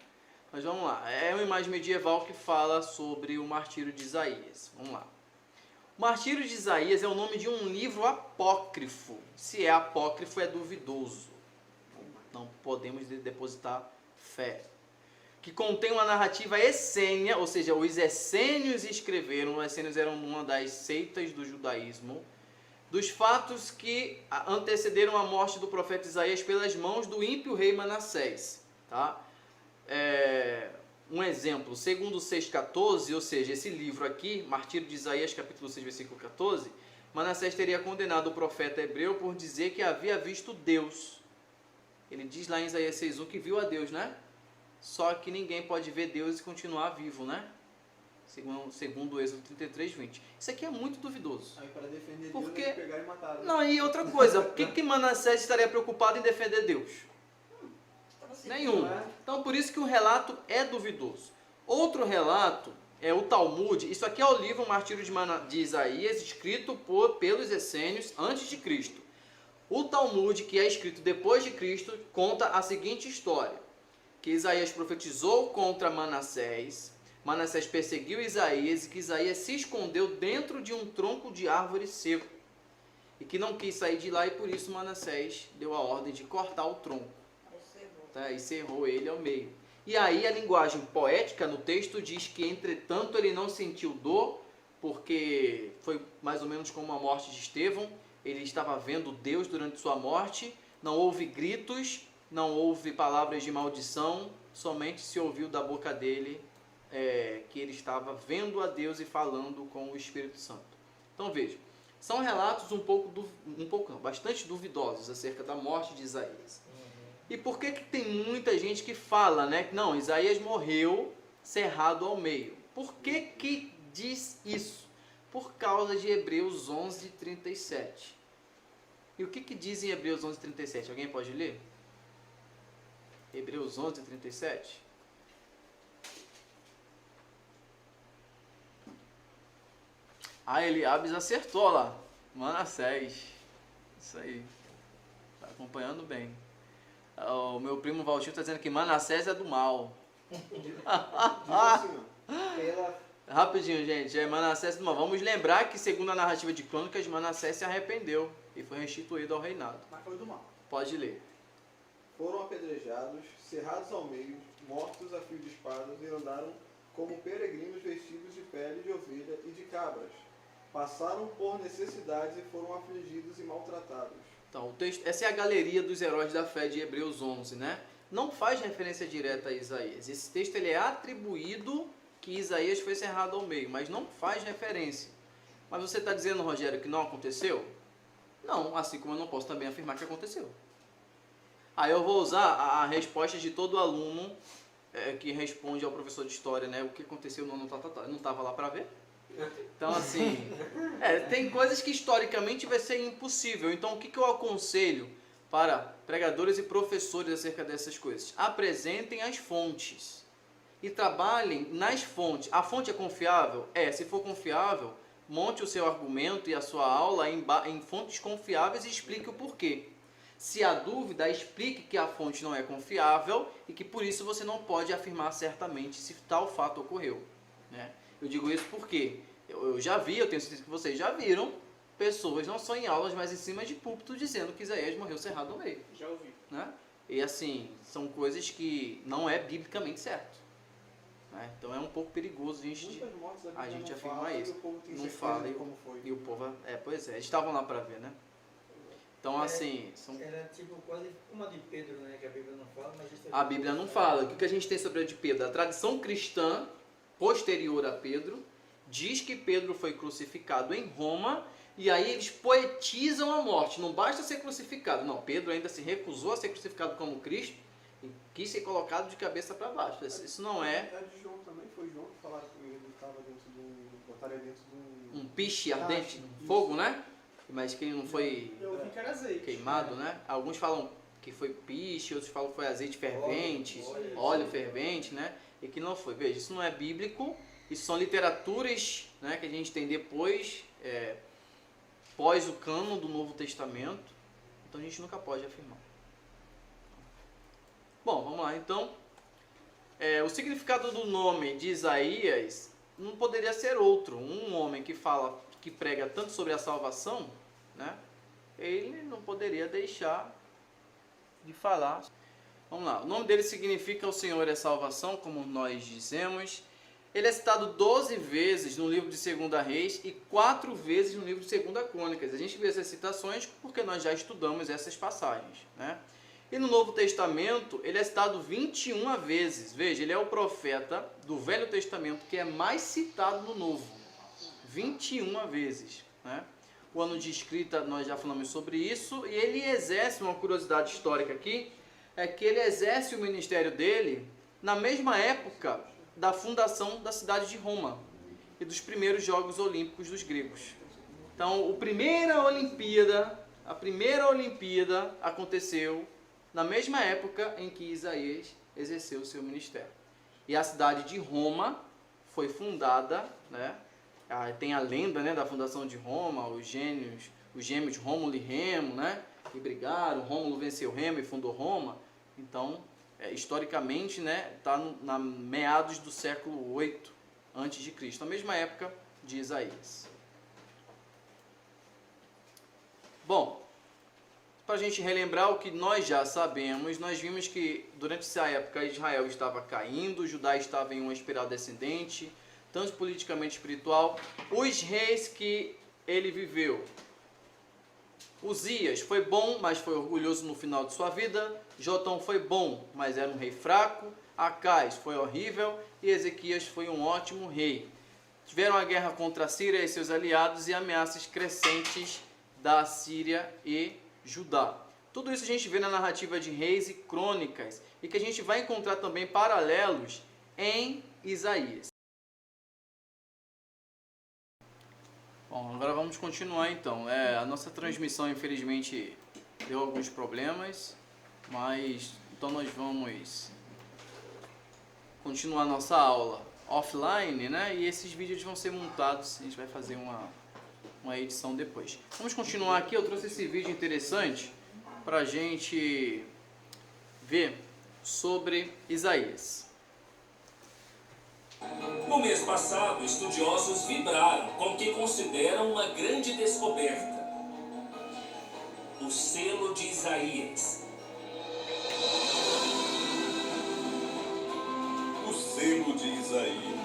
Mas vamos lá. É uma imagem medieval que fala sobre o martírio de Isaías. Vamos lá. O martírio de Isaías é o nome de um livro apócrifo. Se é apócrifo, é duvidoso. Não podemos depositar fé. Que contém uma narrativa essênia, ou seja, os essênios escreveram, os essênios eram uma das seitas do judaísmo, dos fatos que antecederam a morte do profeta Isaías pelas mãos do ímpio rei Manassés. Tá? Um exemplo, segundo 6,14, ou seja, esse livro aqui, Martírio de Isaías, capítulo 6, versículo 14, Manassés teria condenado o profeta hebreu por dizer que havia visto Deus. Ele diz lá em Isaías 6,1 que viu a Deus, né? Só que ninguém pode ver Deus e continuar vivo, né? Segundo Êxodo 33:20. Isso aqui é muito duvidoso. Aí para defender Por Deus, quê? eles pegaram e mataram. Não, e outra coisa, por que Manassés estaria preocupado em defender Deus? Nenhum. Então, por isso que o relato é duvidoso. Outro relato é o Talmud. Isso aqui é o livro Martírio de Isaías, escrito pelos essênios antes de Cristo. O Talmud, que é escrito depois de Cristo, conta a seguinte história. Que Isaías profetizou contra Manassés. Manassés perseguiu Isaías e que Isaías se escondeu dentro de um tronco de árvore seco. E que não quis sair de lá e por isso Manassés deu a ordem de cortar o tronco. Tá? E cerrou ele ao meio. E aí a linguagem poética no texto diz que, entretanto, ele não sentiu dor, porque foi mais ou menos como a morte de Estevão. Ele estava vendo Deus durante sua morte, não houve gritos, não houve palavras de maldição, somente se ouviu da boca dele que ele estava vendo a Deus e falando com o Espírito Santo. Então veja, são relatos bastante duvidosos acerca da morte de Isaías. E por que tem muita gente que fala, né? Não, Isaías morreu cerrado ao meio. Por que diz isso? Por causa de Hebreus 11:37. E o que diz em Hebreus 11:37? Alguém pode ler? Hebreus 11:37. Eliabes acertou lá. Manassés. Isso aí. Tá acompanhando bem. O meu primo Valtinho está dizendo que Manassés é do mal. Diz assim, ó. Rapidinho, gente. Manassés é do mal. Vamos lembrar que, segundo a narrativa de Crônicas, Manassés se arrependeu e foi restituído ao reinado. Mas foi do mal. Pode ler. Foram apedrejados, cerrados ao meio, mortos a fio de espadas e andaram como peregrinos vestidos de pele de ovelha e de cabras. Passaram por necessidades e foram afligidos e maltratados. Então, o texto, essa é a galeria dos heróis da fé de Hebreus 11, né? Não faz referência direta a Isaías. Esse texto ele é atribuído que Isaías foi cerrado ao meio, mas não faz referência. Mas você está dizendo, Rogério, que não aconteceu? Não, assim como eu não posso também afirmar que aconteceu. Aí eu vou usar a resposta de todo aluno que responde ao professor de história, né? O que aconteceu no ano tal. Não estava lá para ver? Então, assim, tem coisas que historicamente vai ser impossível. Então, o que eu aconselho para pregadores e professores acerca dessas coisas? Apresentem as fontes e trabalhem nas fontes. A fonte é confiável? Se for confiável, monte o seu argumento e a sua aula em fontes confiáveis e explique o porquê. Se há dúvida, explique que a fonte não é confiável e que por isso você não pode afirmar certamente se tal fato ocorreu, né? Eu digo isso porque eu já vi, eu tenho certeza que vocês já viram, pessoas não só em aulas, mas em cima de púlpito dizendo que Isaías morreu cerrado ao meio. Já ouvi. Né? E assim, são coisas que não é biblicamente certo. Né? Então é um pouco perigoso a gente afirmar isso. Não fala como foi. E o povo, pois é, eles estavam lá para ver, né? Então assim, Era tipo quase uma de Pedro, né? Que a Bíblia não fala, mas isso a Bíblia não fala. O que a gente tem sobre a de Pedro? A tradição cristã posterior a Pedro diz que Pedro foi crucificado em Roma, e aí eles poetizam a morte. Não basta ser crucificado. Não, Pedro ainda se recusou a ser crucificado como Cristo e quis ser colocado de cabeça para baixo. Isso não é... É de João também, foi João que falaram que ele estava dentro de um... botaria dentro de um... um piche ardente, fogo, né? Mas que ele não foi Eu vi que era azeite. queimado, né? Alguns falam que foi piche, outros falam que foi azeite fervente, óleo fervente, né? E que não foi. Veja, isso não é bíblico, isso são literaturas, né, que a gente tem depois, pós o cânon do Novo Testamento, então a gente nunca pode afirmar. Bom, vamos lá, então. O significado do nome de Isaías não poderia ser outro. Um homem que fala, que prega tanto sobre a salvação, né, ele não poderia deixar de falar. Vamos lá, o nome dele significa o Senhor é salvação, como nós dizemos. Ele é citado 12 vezes no livro de 2 Reis e 4 vezes no livro de 2 Crônicas. A gente vê essas citações porque nós já estudamos essas passagens, né? E no Novo Testamento ele é citado 21 vezes. Veja, ele é o profeta do Velho Testamento que é mais citado no Novo. 21 vezes, né? O ano de escrita nós já falamos sobre isso, e ele exerce, uma curiosidade histórica aqui, é que ele exerce o ministério dele na mesma época da fundação da cidade de Roma e dos primeiros Jogos Olímpicos dos gregos. Então, a primeira Olimpíada aconteceu na mesma época em que Isaías exerceu o seu ministério. E a cidade de Roma foi fundada, né? Tem a lenda, né, da fundação de Roma, os gêmeos Rômulo e Remo, né, que brigaram, Rômulo venceu Remo e fundou Roma. Então, historicamente, né, está na meados do século 8 a.C., na mesma época de Isaías. Bom, para a gente relembrar o que nós já sabemos, nós vimos que durante essa época Israel estava caindo, Judá estava em uma espiral descendente, tanto politicamente espiritual. Os reis que ele viveu: Uzias foi bom, mas foi orgulhoso no final de sua vida. Jotão foi bom, mas era um rei fraco. Acais foi horrível e Ezequias foi um ótimo rei. Tiveram a guerra contra a Síria e seus aliados e ameaças crescentes da Síria e Judá. Tudo isso a gente vê na narrativa de Reis e Crônicas e que a gente vai encontrar também paralelos em Isaías. Bom, agora vamos continuar então. A nossa transmissão infelizmente deu alguns problemas, mas então nós vamos continuar nossa aula offline, né? E esses vídeos vão ser montados, a gente vai fazer uma edição depois. Vamos continuar aqui. Eu trouxe esse vídeo interessante para a gente ver sobre Isaías. No mês passado, estudiosos vibraram com o que consideram uma grande descoberta: o selo de Isaías. O selo de Isaías.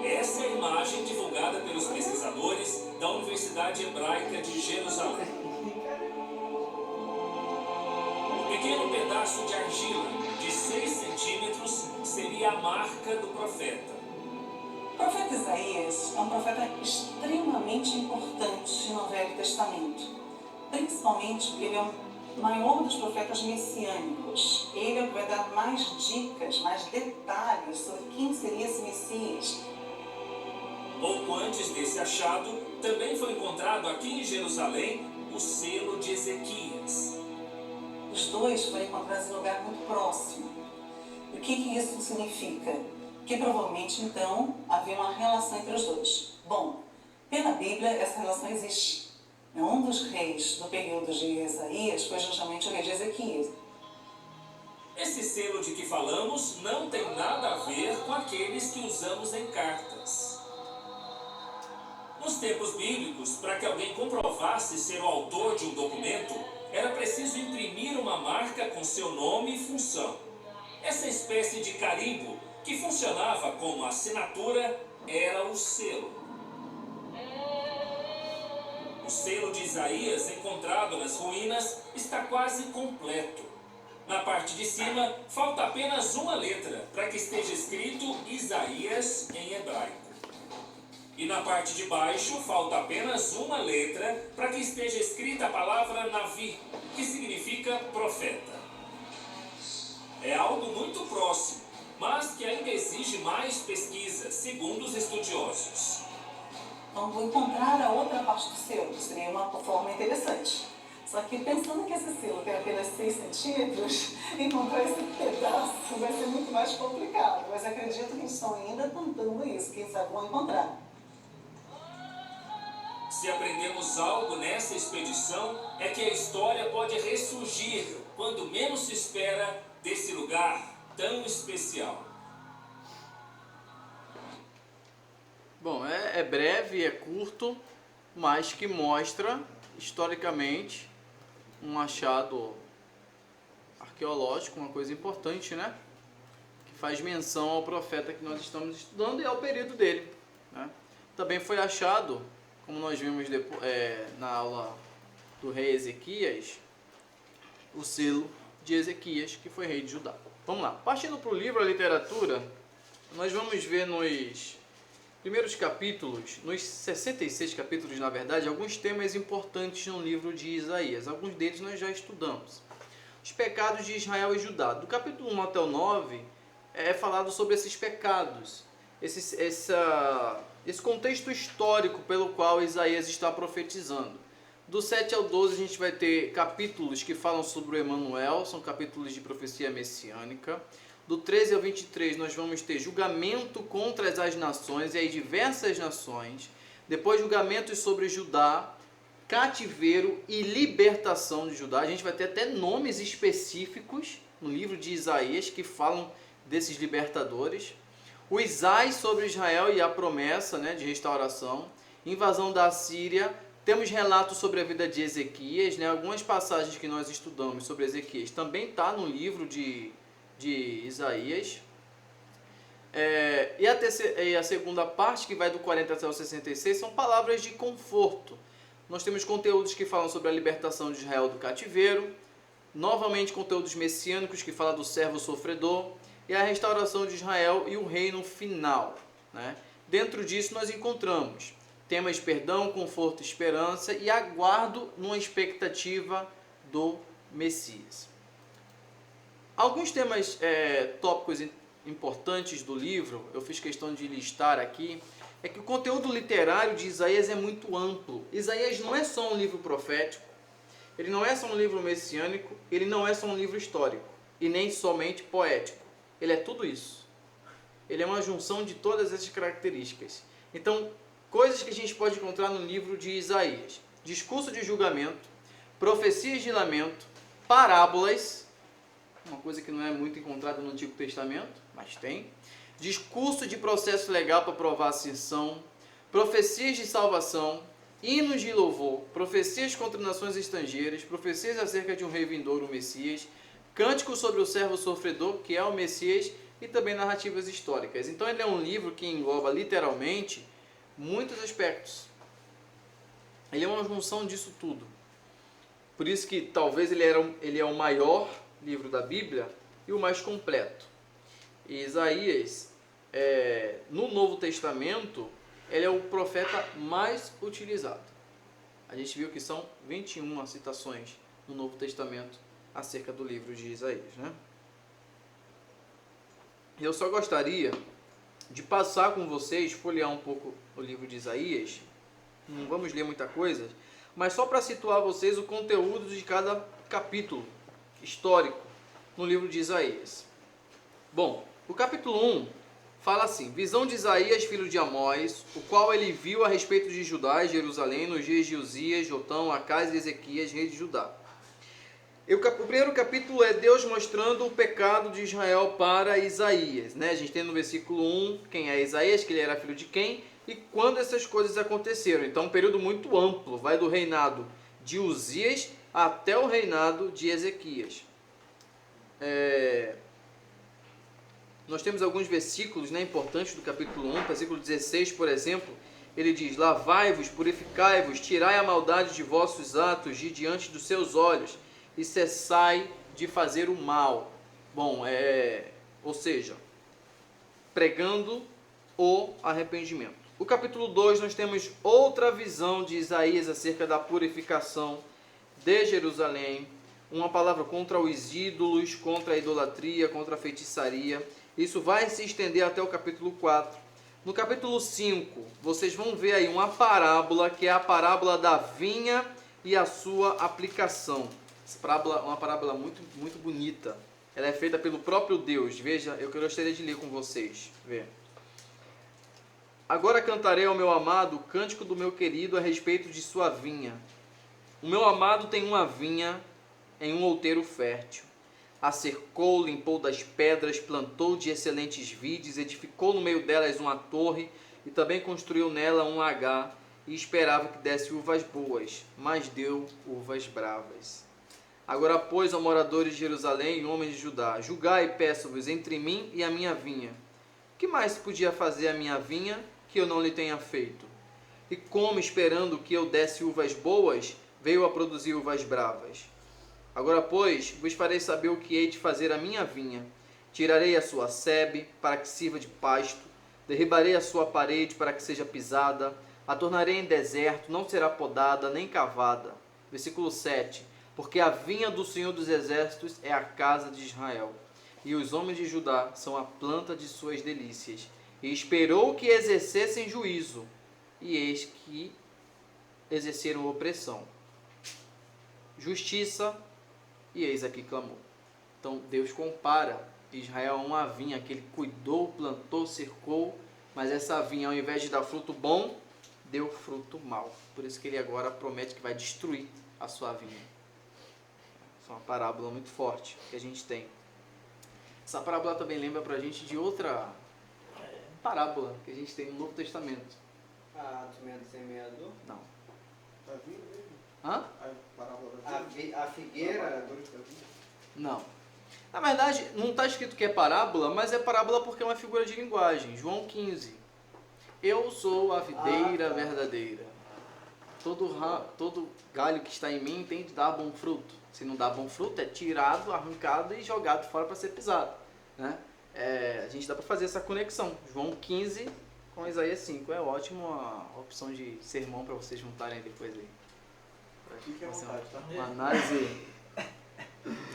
Essa é a imagem divulgada pelos pesquisadores da Universidade Hebraica de Jerusalém. Um pequeno pedaço de argila de 6 centímetros seria a marca do profeta. O profeta Isaías é um profeta extremamente importante no Velho Testamento, principalmente porque ele é o maior dos profetas messiânicos. Ele é o que vai dar mais dicas, mais detalhes sobre quem seria esse Messias. Pouco antes desse achado, também foi encontrado aqui em Jerusalém o selo de Ezequias. Os dois foram encontrados em um lugar muito próximo. E o que isso significa? Que provavelmente, então, havia uma relação entre os dois. Bom, pela Bíblia, essa relação existe. Um dos reis do período de Isaías foi justamente o rei de Ezequias. Esse selo de que falamos não tem nada a ver com aqueles que usamos em cartas. Nos tempos bíblicos, para que alguém comprovasse ser o autor de um documento, era preciso imprimir uma marca com seu nome e função. Essa espécie de carimbo, que funcionava como assinatura, era o selo. O selo de Isaías, encontrado nas ruínas, está quase completo. Na parte de cima, falta apenas uma letra para que esteja escrito Isaías em hebraico. E na parte de baixo, falta apenas uma letra para que esteja escrita a palavra Navi, que significa profeta. É algo muito próximo, mas que ainda exige mais pesquisa, segundo os estudiosos. Então, vou encontrar a outra parte do selo, seria uma forma interessante. Só que pensando que esse selo tem apenas 6 centímetros, encontrar esse pedaço vai ser muito mais complicado. Mas acredito que eles estão ainda tentando isso, quem sabe vão encontrar. Se aprendemos algo nessa expedição, é que a história pode ressurgir quando menos se espera desse lugar tão especial. Bom, é breve, é curto, mas que mostra, historicamente, um achado arqueológico, uma coisa importante, né? Que faz menção ao profeta que nós estamos estudando e ao período dele, né? Também foi achado, como nós vimos depois, na aula do rei Ezequias, o selo de Ezequias, que foi rei de Judá. Vamos lá, partindo para o livro, a literatura, nós vamos ver nos primeiros capítulos, nos 66 capítulos, na verdade, alguns temas importantes no livro de Isaías. Alguns deles nós já estudamos. Os pecados de Israel e Judá. Do capítulo 1 até o 9, é falado sobre esses pecados, esse contexto histórico pelo qual Isaías está profetizando. Do 7 ao 12 a gente vai ter capítulos que falam sobre o Emanuel, são capítulos de profecia messiânica. Do 13 ao 23 nós vamos ter julgamento contra as nações, e aí diversas nações. Depois julgamentos sobre Judá, cativeiro e libertação de Judá. A gente vai ter até nomes específicos no livro de Isaías que falam desses libertadores. Os ais sobre Israel e a promessa, né, de restauração. Invasão da Síria. Temos relatos sobre a vida de Ezequias, né? Algumas passagens que nós estudamos sobre Ezequias também está no livro de Isaías. E a segunda parte, que vai do 40 até o 66, são palavras de conforto. Nós temos conteúdos que falam sobre a libertação de Israel do cativeiro, novamente conteúdos messiânicos que falam do servo sofredor, e a restauração de Israel e o reino final, né? Dentro disso nós encontramos temas de perdão, conforto, esperança e aguardo numa expectativa do Messias. Alguns temas, tópicos importantes do livro, eu fiz questão de listar aqui, é que o conteúdo literário de Isaías é muito amplo. Isaías não é só um livro profético, ele não é só um livro messiânico, ele não é só um livro histórico, e nem somente poético. Ele é tudo isso. Ele é uma junção de todas essas características. Então, coisas que a gente pode encontrar no livro de Isaías: discurso de julgamento, profecias de lamento, parábolas, uma coisa que não é muito encontrada no Antigo Testamento, mas tem. Discurso de processo legal para provar a ascensão, profecias de salvação, hinos de louvor, profecias contra nações estrangeiras, profecias acerca de um rei vindouro, o Messias, cântico sobre o servo sofredor, que é o Messias, e também narrativas históricas. Então ele é um livro que engloba literalmente muitos aspectos. Ele é uma junção disso tudo. Por isso que talvez ele é o maior livro da Bíblia e o mais completo. E Isaías, no Novo Testamento, ele é o profeta mais utilizado. A gente viu que são 21 citações no Novo Testamento acerca do livro de Isaías, né? Eu só gostaria de passar com vocês, folhear um pouco o livro de Isaías. Não vamos ler muita coisa, mas só para situar vocês o conteúdo de cada capítulo histórico no livro de Isaías. Bom, o capítulo 1 fala assim: visão de Isaías, filho de Amós, o qual ele viu a respeito de Judá e Jerusalém nos dias de Uzias, Jotão, Acás e Ezequias, rei de Judá. O primeiro capítulo é Deus mostrando o pecado de Israel para Isaías, né? A gente tem no versículo 1 quem é Isaías, que ele era filho de quem e quando essas coisas aconteceram. Então, um período muito amplo, vai do reinado de Uzias até o reinado de Ezequias. Nós temos alguns versículos, né, importantes do capítulo 1, versículo 16, por exemplo. Ele diz: lavai-vos, purificai-vos, tirai a maldade de vossos atos de diante dos seus olhos, e cessai de fazer o mal. Bom, ou seja, pregando o arrependimento. O capítulo 2 nós temos outra visão de Isaías acerca da purificação de Jerusalém, uma palavra contra os ídolos, contra a idolatria, contra a feitiçaria. Isso vai se estender até o capítulo 4. No capítulo 5, vocês vão ver aí uma parábola, que é a parábola da vinha e a sua aplicação. Essa parábola é uma parábola muito, muito bonita. Ela é feita pelo próprio Deus. Veja, eu gostaria de ler com vocês. Vê. Agora cantarei ao meu amado o cântico do meu querido a respeito de sua vinha. O meu amado tem uma vinha em um outeiro fértil. A cercou, limpou das pedras, plantou de excelentes vides, edificou no meio delas uma torre e também construiu nela um lagar e esperava que desse uvas boas, mas deu uvas bravas. Agora, pois, ó moradores de Jerusalém e homens de Judá, julgai, peço-vos, entre mim e a minha vinha. Que mais podia fazer a minha vinha que eu não lhe tenha feito? E como, esperando que eu desse uvas boas, veio a produzir uvas bravas? Agora, pois, vos farei saber o que hei de fazer à minha vinha. Tirarei a sua sebe, para que sirva de pasto, derribarei a sua parede, para que seja pisada, a tornarei em deserto, não será podada, nem cavada. Versículo 7. Porque a vinha do Senhor dos Exércitos é a casa de Israel, e os homens de Judá são a planta de suas delícias. E esperou que exercessem juízo, e eis que exerceram opressão. Justiça, e eis aqui clamou. Então Deus compara Israel a uma vinha que ele cuidou, plantou, cercou, mas essa vinha, ao invés de dar fruto bom, deu fruto mau. Por isso que ele agora promete que vai destruir a sua vinha. Essa é uma parábola muito forte que a gente tem. Essa parábola também lembra pra gente de outra parábola que a gente tem no Novo Testamento. A semente do semeador? Não. Tá vindo mesmo? Hã? A parábola da vinha? A figueira? Não. Na verdade, não está escrito que é parábola, mas é parábola porque é uma figura de linguagem. João 15. Eu sou a videira verdadeira. Todo galho que está em mim tem de dar bom fruto. Se não dá bom fruto, é tirado, arrancado e jogado fora para ser pisado. Né? A gente dá para fazer essa conexão. João 15 com Isaías 5. É ótimo a opção de sermão para vocês juntarem depois aí. Fique à vontade, tá?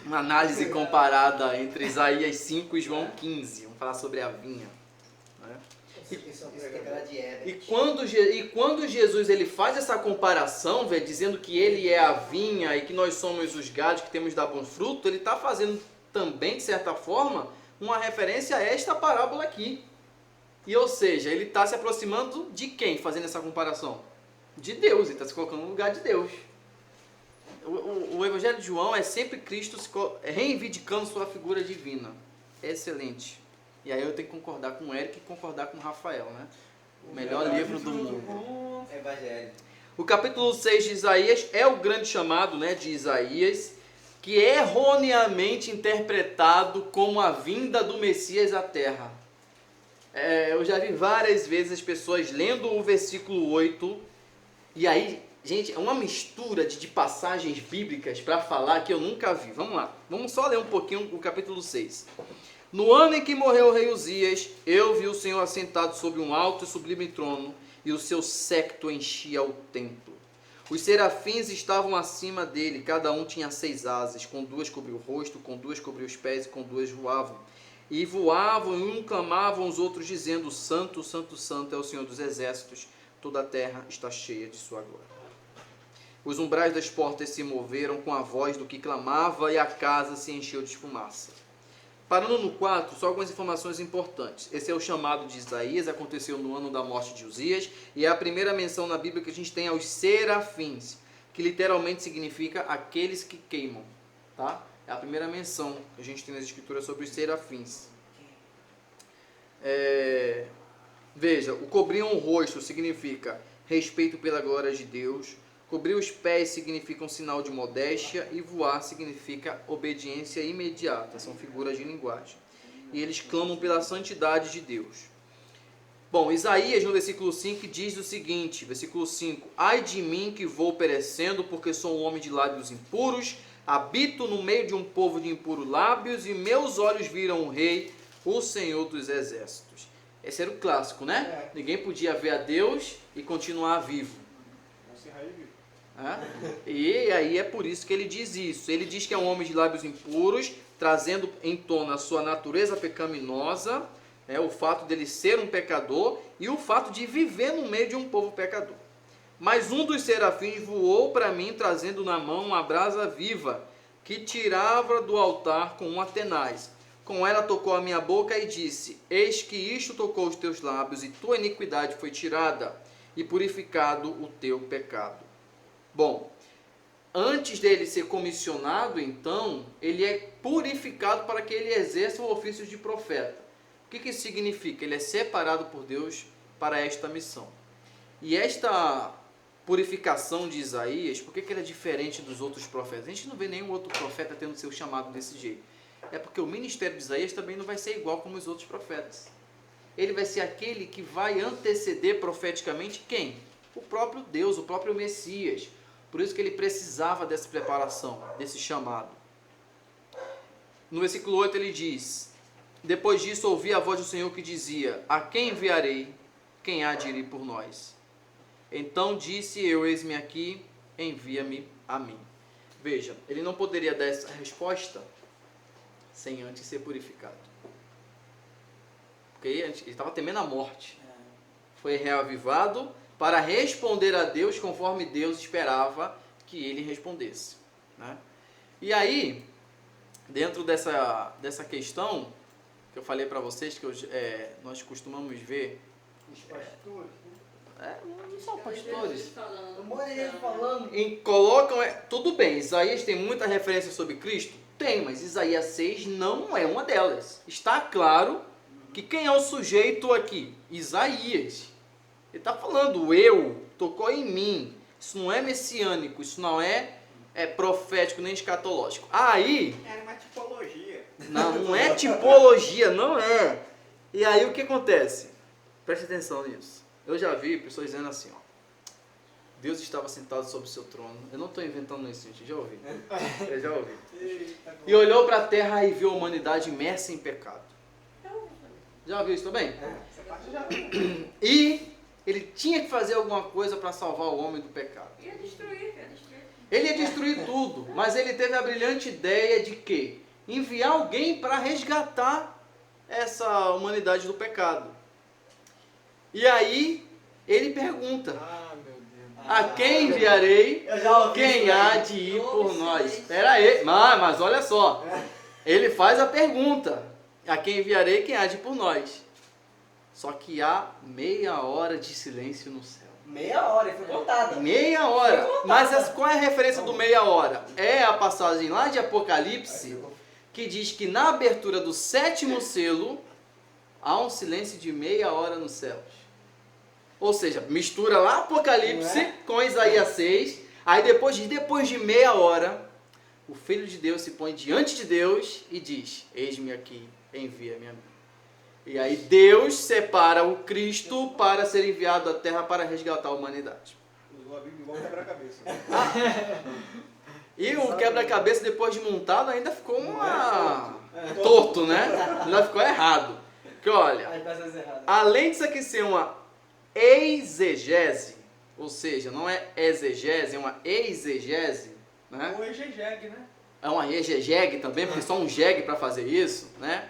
Uma análise comparada entre Isaías 5 e João 15. Vamos falar sobre a vinha. Né? E quando Jesus ele faz essa comparação, dizendo que ele é a vinha e que nós somos os galhos que temos de dar bom fruto, ele está fazendo também, de certa forma, uma referência a esta parábola aqui. E, ou seja, ele está se aproximando de quem fazendo essa comparação? De Deus, ele está se colocando no lugar de Deus. O Evangelho de João é sempre Cristo reivindicando sua figura divina. É excelente. E aí eu tenho que concordar com o Eric e concordar com o Rafael, né? O melhor livro do mundo. Evangelho. O capítulo 6 de Isaías é o grande chamado, né, de Isaías, que é erroneamente interpretado como a vinda do Messias à Terra. Eu já vi várias vezes as pessoas lendo o versículo 8, e aí, gente, é uma mistura de passagens bíblicas para falar que eu nunca vi. Vamos lá, vamos só ler um pouquinho o capítulo 6. No ano em que morreu o rei Uzias, eu vi o Senhor assentado sobre um alto e sublime trono, e o seu séquito enchia o templo. Os serafins estavam acima dele, cada um tinha 6 asas, com 2 cobriu o rosto, com 2 cobriu os pés e com 2 voavam. E voavam e um clamavam os outros, dizendo: Santo, Santo, Santo é o Senhor dos Exércitos, toda a terra está cheia de sua glória. Os umbrais das portas se moveram com a voz do que clamava, e a casa se encheu de fumaça. Parando no 4, só algumas informações importantes. Esse é o chamado de Isaías, aconteceu no ano da morte de Uzias, e é a primeira menção na Bíblia que a gente tem aos serafins, que literalmente significa aqueles que queimam. Tá? É a primeira menção que a gente tem nas Escrituras sobre os serafins. Veja, o cobriam o rosto significa respeito pela glória de Deus. Cobrir os pés significa um sinal de modéstia e voar significa obediência imediata. São figuras de linguagem. E eles clamam pela santidade de Deus. Bom, Isaías no versículo 5 diz o seguinte, versículo 5: Ai de mim que vou perecendo, porque sou um homem de lábios impuros, Habito no meio de um povo de impuros lábios e meus olhos viram o Rei, o Senhor dos Exércitos. Esse era o clássico, né? Ninguém podia ver a Deus e continuar vivo. E aí é por isso que ele diz isso. Ele diz que é um homem de lábios impuros, trazendo em tona a sua natureza pecaminosa, o fato dele ser um pecador e o fato de viver no meio de um povo pecador. Mas um dos serafins voou para mim, trazendo na mão uma brasa viva, que tirava do altar com uma tenaz. Com ela tocou a minha boca e disse: eis que isto tocou os teus lábios, e tua iniquidade foi tirada, e purificado o teu pecado. Bom, antes dele ser comissionado, então, ele é purificado para que ele exerça o ofício de profeta. O que isso significa? Ele é separado por Deus para esta missão. E esta purificação de Isaías, por que ele é diferente dos outros profetas? A gente não vê nenhum outro profeta tendo seu chamado desse jeito. É porque o ministério de Isaías também não vai ser igual como os outros profetas. Ele vai ser aquele que vai anteceder profeticamente quem? O próprio Deus, o próprio Messias. Por isso que ele precisava dessa preparação, desse chamado. No versículo 8 ele diz: depois disso ouvi a voz do Senhor que dizia: a quem enviarei? Quem há de ir por nós? Então disse eu: eis-me aqui, envia-me a mim. Veja, ele não poderia dar essa resposta sem antes ser purificado. Porque ele estava temendo a morte. Foi reavivado para responder a Deus conforme Deus esperava que ele respondesse, né? E aí, dentro dessa questão que eu falei para vocês, que nós costumamos ver... Os pastores, não são pastores. falando. Colocam... tudo bem, Isaías tem muita referência sobre Cristo? Tem, mas Isaías 6 não é uma delas. Está claro que quem é o sujeito aqui? Isaías. Ele está falando, eu, tocou em mim. Isso não é messiânico, isso não é profético nem escatológico. Aí... Era uma tipologia. Não é tipologia, não é. E aí o que acontece? Preste atenção nisso. Eu já vi pessoas dizendo assim, ó: Deus estava sentado sobre o seu trono. Eu não estou inventando isso, gente, já ouvi. Eu já ouvi. E olhou para a terra e viu a humanidade imersa em pecado. Já ouviu isso também? E ele tinha que fazer alguma coisa para salvar o homem do pecado. Ia destruir. Ele ia destruir tudo, mas ele teve a brilhante ideia de quê? Enviar alguém para resgatar essa humanidade do pecado. E aí ele pergunta: a quem enviarei? Quem há de ir por nós? Espera aí, mas olha só. Ele faz a pergunta: a quem enviarei? Quem há de ir por nós? Só que há meia hora de silêncio no céu. Meia hora, e foi contada. Meia hora. Mas qual é a referência do meia hora? É a passagem lá de Apocalipse, que diz que na abertura do 7º selo, há um silêncio de meia hora nos céus. Ou seja, mistura lá Apocalipse com Isaías 6, aí depois de meia hora, o Filho de Deus se põe diante de Deus e diz: eis-me aqui, envia-me a mim. E aí Deus separa o Cristo para ser enviado à terra para resgatar a humanidade. Usou a Bíblia igual quebra-cabeça. E o quebra-cabeça, depois de montado, ainda ficou torto, né? Ainda ficou errado. Porque olha, além disso aqui ser uma exegese, ou seja, não é exegese, é uma exegese, né? Ou exegege, né? É uma exegege também, porque só um jegue para fazer isso, né?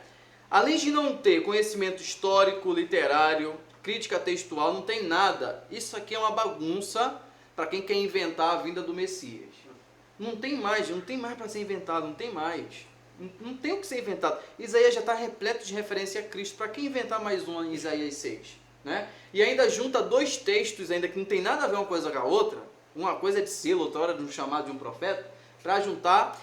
Além de não ter conhecimento histórico, literário, crítica textual, não tem nada. Isso aqui é uma bagunça para quem quer inventar a vinda do Messias. Não tem mais para ser inventado, não tem mais. Não tem o que ser inventado. Isaías já está repleto de referência a Cristo. Para que inventar mais uma em Isaías 6? Né? E ainda junta dois textos ainda que não tem nada a ver uma coisa com a outra. Uma coisa é de selo, outra hora de um chamado de um profeta. Para juntar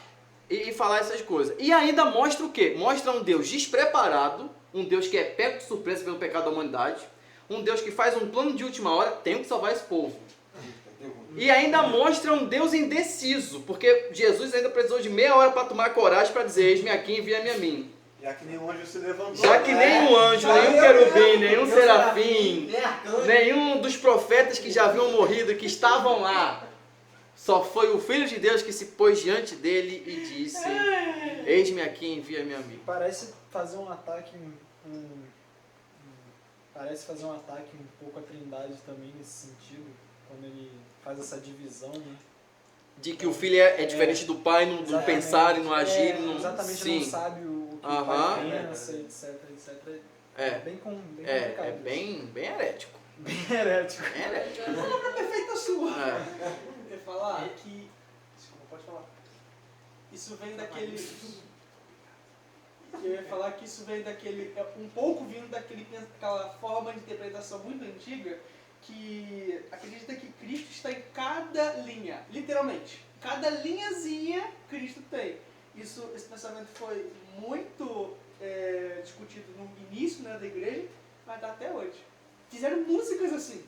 e falar essas coisas. E ainda mostra o quê? Mostra um Deus despreparado, um Deus que é pego de surpresa pelo pecado da humanidade, um Deus que faz um plano de última hora, tem que salvar esse povo. E ainda mostra um Deus indeciso, porque Jesus ainda precisou de meia hora para tomar coragem para dizer: eis-me aqui, envia-me a mim. Já que nenhum anjo se levantou. Já que nenhum anjo, nenhum querubim, nenhum serafim, nenhum dos profetas que já haviam morrido, que estavam lá, Só foi o Filho de Deus que se pôs diante dele e disse: eis-me aqui, envia-me a mim. Parece fazer um ataque um pouco à Trindade também nesse sentido, quando ele faz essa divisão, né? De que o filho é diferente do pai no pensar e no agir. Exatamente, sim. não sabe o que o pai pensa, etc. É bem complicado. É bem herético. Bem herético. Bem herético. Palavra perfeita sua. É. Eu ia falar que... Desculpa, pode falar. Isso vem daquele... Eu ia falar que isso vem daquele... Um pouco vindo daquela forma de interpretação muito antiga que acredita que Cristo está em cada linha, literalmente. Cada linhazinha Cristo tem. Esse pensamento foi muito discutido no início, né, da igreja, mas está até hoje. Fizeram músicas assim,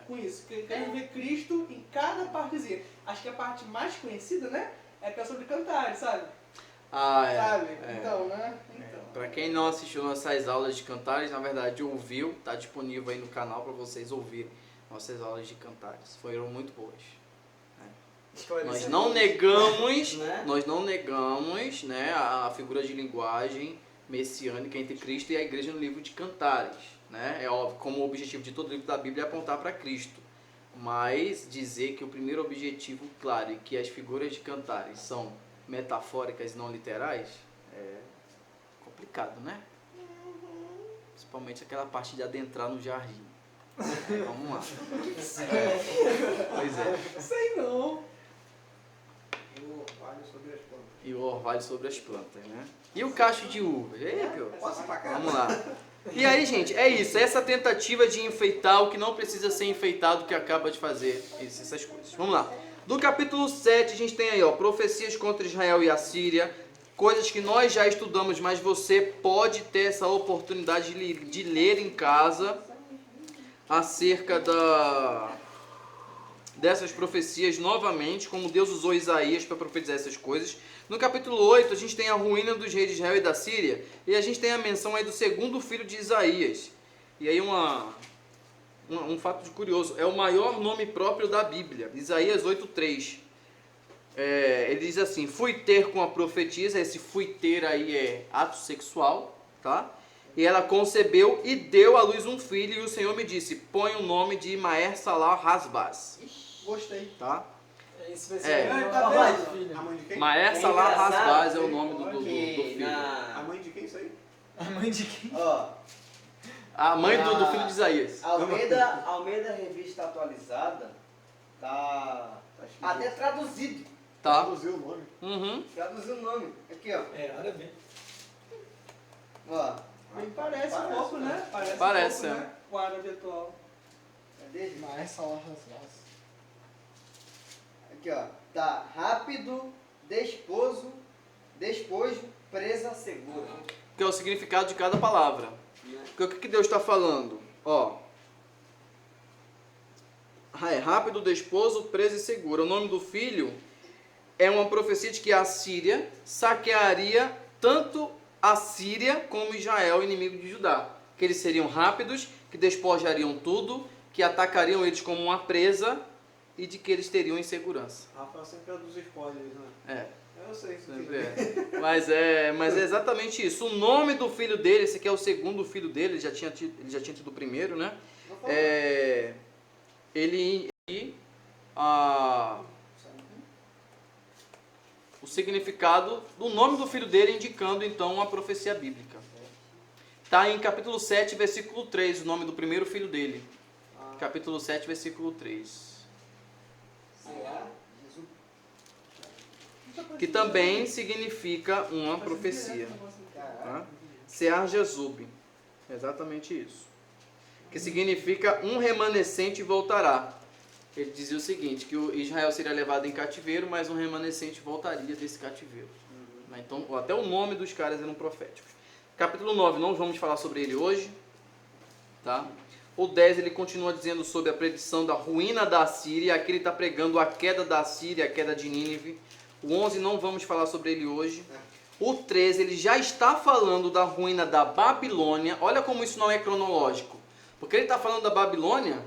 com isso. Querem ver Cristo em cada partezinha. Acho que a parte mais conhecida, né, é a canção de Cantares, sabe? Sabe? Então, né? Então. Para quem não assistiu nossas aulas de Cantares, na verdade ouviu, está disponível aí no canal para vocês ouvirem nossas aulas de Cantares. Foram muito boas. Nós não negamos, né, a figura de linguagem messiânica entre Cristo e a igreja no livro de Cantares. Né? É óbvio, como o objetivo de todo livro da Bíblia é apontar para Cristo. Mas dizer que o primeiro objetivo, claro, é que as figuras de Cantares são metafóricas e não literais, é complicado, né? Principalmente aquela parte de adentrar no jardim. Vamos lá. Pois é. Sei não. E o orvalho sobre as plantas. E o orvalho sobre as plantas, né? E o cacho de uva? Posso pra cá? Vamos lá. E aí, gente, é isso. Essa tentativa de enfeitar o que não precisa ser enfeitado que acaba de fazer essas coisas. Vamos lá. Do capítulo 7, a gente tem aí, ó, profecias contra Israel e a Síria, coisas que nós já estudamos, mas você pode ter essa oportunidade de ler em casa acerca dessas profecias novamente, como Deus usou Isaías para profetizar essas coisas. No capítulo 8, a gente tem a ruína dos reis de Israel e da Síria, e a gente tem a menção aí do segundo filho de Isaías. E aí um fato curioso, é o maior nome próprio da Bíblia, Isaías 8:3. Ele diz assim: fui ter com a profetisa, esse fui ter aí é ato sexual, tá? E ela concebeu e deu à luz um filho, e o Senhor me disse: põe o nome de Maher Salah Hasbaz. Gostei. Tá? Esse vai ser tá vendo? filho. A mãe de quem? Maher Salah Hasbaz é o nome do filho. A mãe de quem isso aí? A mãe de quem? Ó, A mãe do filho de Isaías. Almeida Revista Atualizada tá até traduzido. Tá? Traduziu o nome. Uhum. Traduziu o nome. Aqui, ó. árabe. Ó. Bem parece um pouco, né? Parece, um pouco, né? O árabe atual. Cadê? Maher Salah Hasbaz. Aqui, ó. Tá rápido, despojo, presa segura. Que é o significado de cada palavra. Porque o que Deus está falando? Ó. É rápido, desposo, preso e seguro. O nome do filho é uma profecia de que a Síria saquearia tanto a Síria como Israel, inimigo de Judá. Que eles seriam rápidos, que despojariam tudo, que atacariam eles como uma presa e de que eles teriam insegurança. Rafael sempre é dos spoilers, né? Eu sei, Sempre é. Mas é exatamente isso. O nome do filho dele, esse aqui é o segundo filho dele, ele já tinha tido o primeiro, né? O significado do nome do filho dele indicando então a profecia bíblica. Está em capítulo 7, versículo 3, o nome do primeiro filho dele. Capítulo 7, versículo 3. Que também significa uma profecia. Tá? Sear Jezub. Exatamente isso. Que significa um remanescente voltará. Ele dizia o seguinte, que o Israel seria levado em cativeiro, mas um remanescente voltaria desse cativeiro. Então, até o nome dos caras eram proféticos. Capítulo 9, não vamos falar sobre ele hoje. Tá? O 10, ele continua dizendo sobre a predição da ruína da Síria. Aqui ele está pregando a queda da Síria, a queda de Nínive. O 11, não vamos falar sobre ele hoje. O 13, ele já está falando da ruína da Babilônia. Olha como isso não é cronológico. Porque ele está falando da Babilônia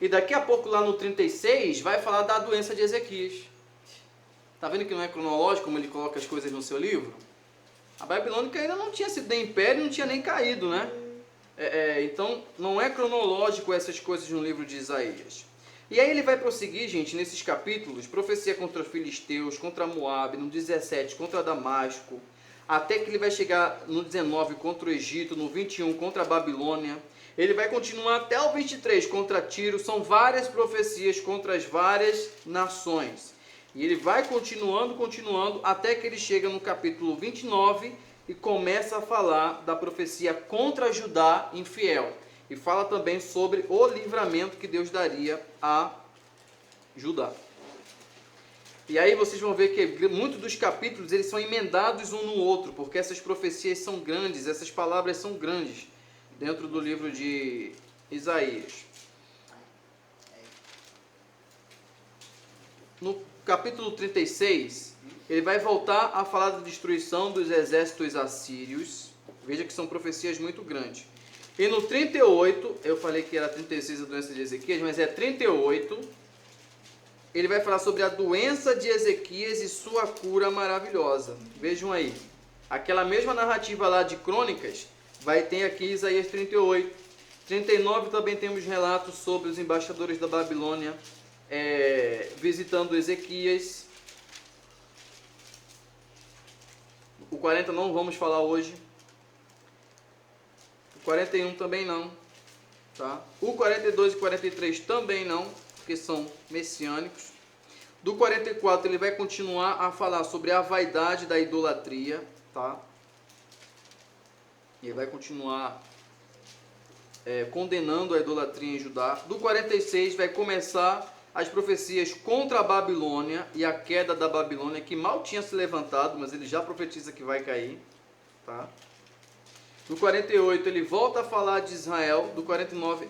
E daqui a pouco, lá no 36, vai falar da doença de Ezequias. Tá vendo que não é cronológico como ele coloca as coisas no seu livro? A Babilônica ainda não tinha sido nem império, não tinha nem caído, né? Então, não é cronológico essas coisas no livro de Isaías. E aí ele vai prosseguir, gente, nesses capítulos, profecia contra os filisteus, contra Moabe, no 17, contra Damasco, até que ele vai chegar no 19 contra o Egito, no 21 contra a Babilônia. Ele vai continuar até o 23 contra Tiro. São várias profecias contra as várias nações. E ele vai continuando, até que ele chega no capítulo 29 e começa a falar da profecia contra Judá infiel. E fala também sobre o livramento que Deus daria a Judá. E aí vocês vão ver que muitos dos capítulos eles são emendados um no outro, porque essas profecias são grandes, essas palavras são grandes dentro do livro de Isaías. No capítulo 36, ele vai voltar a falar da destruição dos exércitos assírios. Veja que são profecias muito grandes. E no 38, eu falei que era 36 a doença de Ezequias, mas é 38, ele vai falar sobre a doença de Ezequias e sua cura maravilhosa. Vejam aí, aquela mesma narrativa lá de Crônicas, vai ter aqui Isaías 38. 39 também temos relatos sobre os embaixadores da Babilônia visitando Ezequias. O 40 não vamos falar hoje. 41 também não, tá? O 42 e 43 também não, porque são messiânicos. Do 44 ele vai continuar a falar sobre a vaidade da idolatria, tá? Ele vai continuar condenando a idolatria em Judá. Do 46 vai começar as profecias contra a Babilônia e a queda da Babilônia, que mal tinha se levantado, mas ele já profetiza que vai cair, tá? No 48 ele volta a falar de Israel. Do 49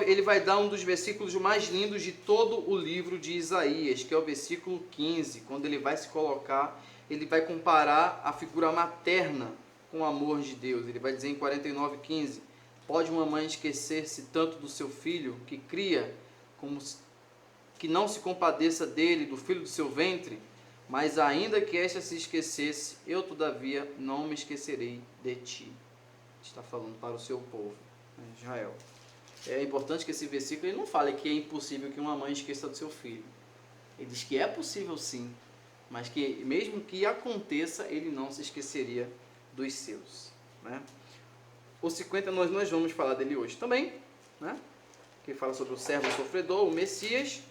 ele vai dar um dos versículos mais lindos de todo o livro de Isaías, que é o versículo 15, quando ele vai se colocar, ele vai comparar a figura materna com o amor de Deus. Ele vai dizer em 49:15: pode uma mãe esquecer-se tanto do seu filho que cria, como que não se compadeça dele, do filho do seu ventre? Mas ainda que esta se esquecesse, eu todavia não me esquecerei de ti. Está falando para o seu povo, Israel. É importante que esse versículo ele não fale que é impossível que uma mãe esqueça do seu filho. Ele diz que é possível sim, mas que mesmo que aconteça, ele não se esqueceria dos seus, né? O 50 nós vamos falar dele hoje também, né? Que fala sobre o servo sofredor, o Messias.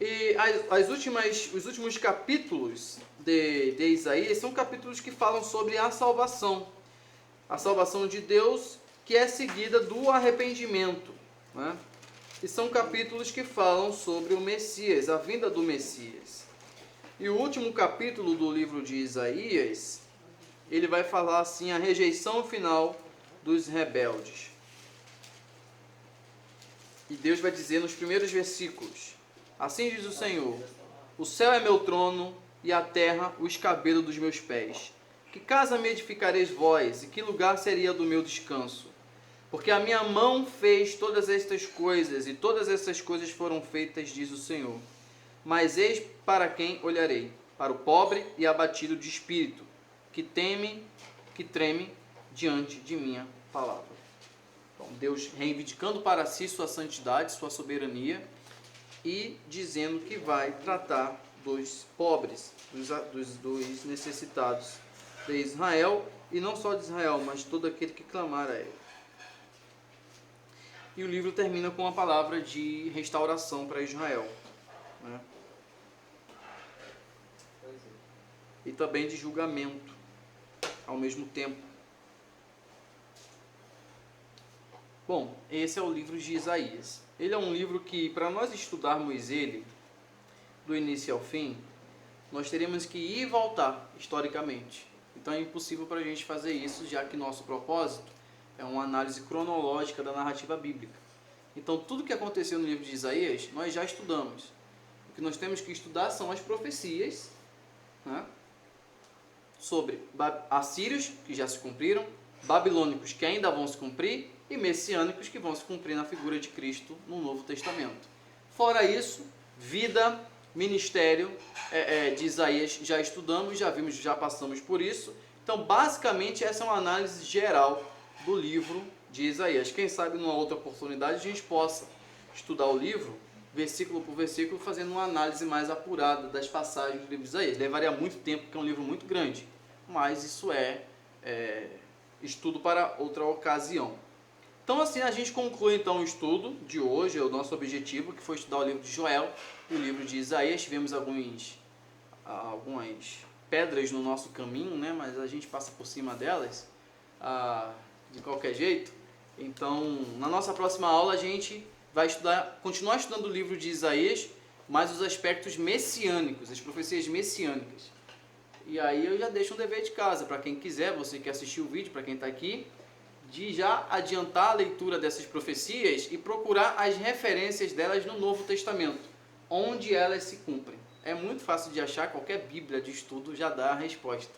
E os últimos capítulos de Isaías são capítulos que falam sobre a salvação de Deus, que é seguida do arrependimento, né? E são capítulos que falam sobre o Messias, a vinda do Messias. E o último capítulo do livro de Isaías, ele vai falar assim, a rejeição final dos rebeldes. E Deus vai dizer nos primeiros versículos: assim diz o Senhor, o céu é meu trono e a terra o escabelo dos meus pés. Que casa me edificareis vós, e que lugar seria do meu descanso? Porque a minha mão fez todas estas coisas, e todas essas coisas foram feitas, diz o Senhor. Mas eis para quem olharei: para o pobre e abatido de espírito, que treme diante de minha palavra. Então, Deus reivindicando para si sua santidade, sua soberania, e dizendo que vai tratar dos pobres, dos necessitados de Israel, e não só de Israel, mas todo aquele que clamar a ele. E o livro termina com uma palavra de restauração para Israel, né? E também de julgamento ao mesmo tempo. Bom, esse é o livro de Isaías. Ele é um livro que, para nós estudarmos ele do início ao fim, nós teremos que ir e voltar historicamente. Então é impossível para a gente fazer isso, já que nosso propósito é uma análise cronológica da narrativa bíblica. Então tudo que aconteceu no livro de Isaías, nós já estudamos. O que nós temos que estudar são as profecias, né, sobre assírios, que já se cumpriram, babilônicos que ainda vão se cumprir e messiânicos que vão se cumprir na figura de Cristo no Novo Testamento. Fora isso, vida, ministério de Isaías já estudamos, já vimos, já passamos por isso. Então, basicamente, essa é uma análise geral do livro de Isaías. Quem sabe, numa outra oportunidade, a gente possa estudar o livro, versículo por versículo, fazendo uma análise mais apurada das passagens do livro de Isaías. Levaria muito tempo, porque é um livro muito grande, mas isso é estudo para outra ocasião. Então, assim, a gente conclui então o estudo de hoje, o nosso objetivo, que foi estudar o livro de Joel e o livro de Isaías. Tivemos algumas pedras no nosso caminho, né? Mas a gente passa por cima delas de qualquer jeito. Então, na nossa próxima aula, a gente vai continuar estudando o livro de Isaías, mas os aspectos messiânicos, as profecias messiânicas. E aí eu já deixo um dever de casa para quem quiser, você que assistiu o vídeo, para quem está aqui, de já adiantar a leitura dessas profecias e procurar as referências delas no Novo Testamento, onde elas se cumprem. É muito fácil de achar, qualquer Bíblia de estudo já dá a resposta,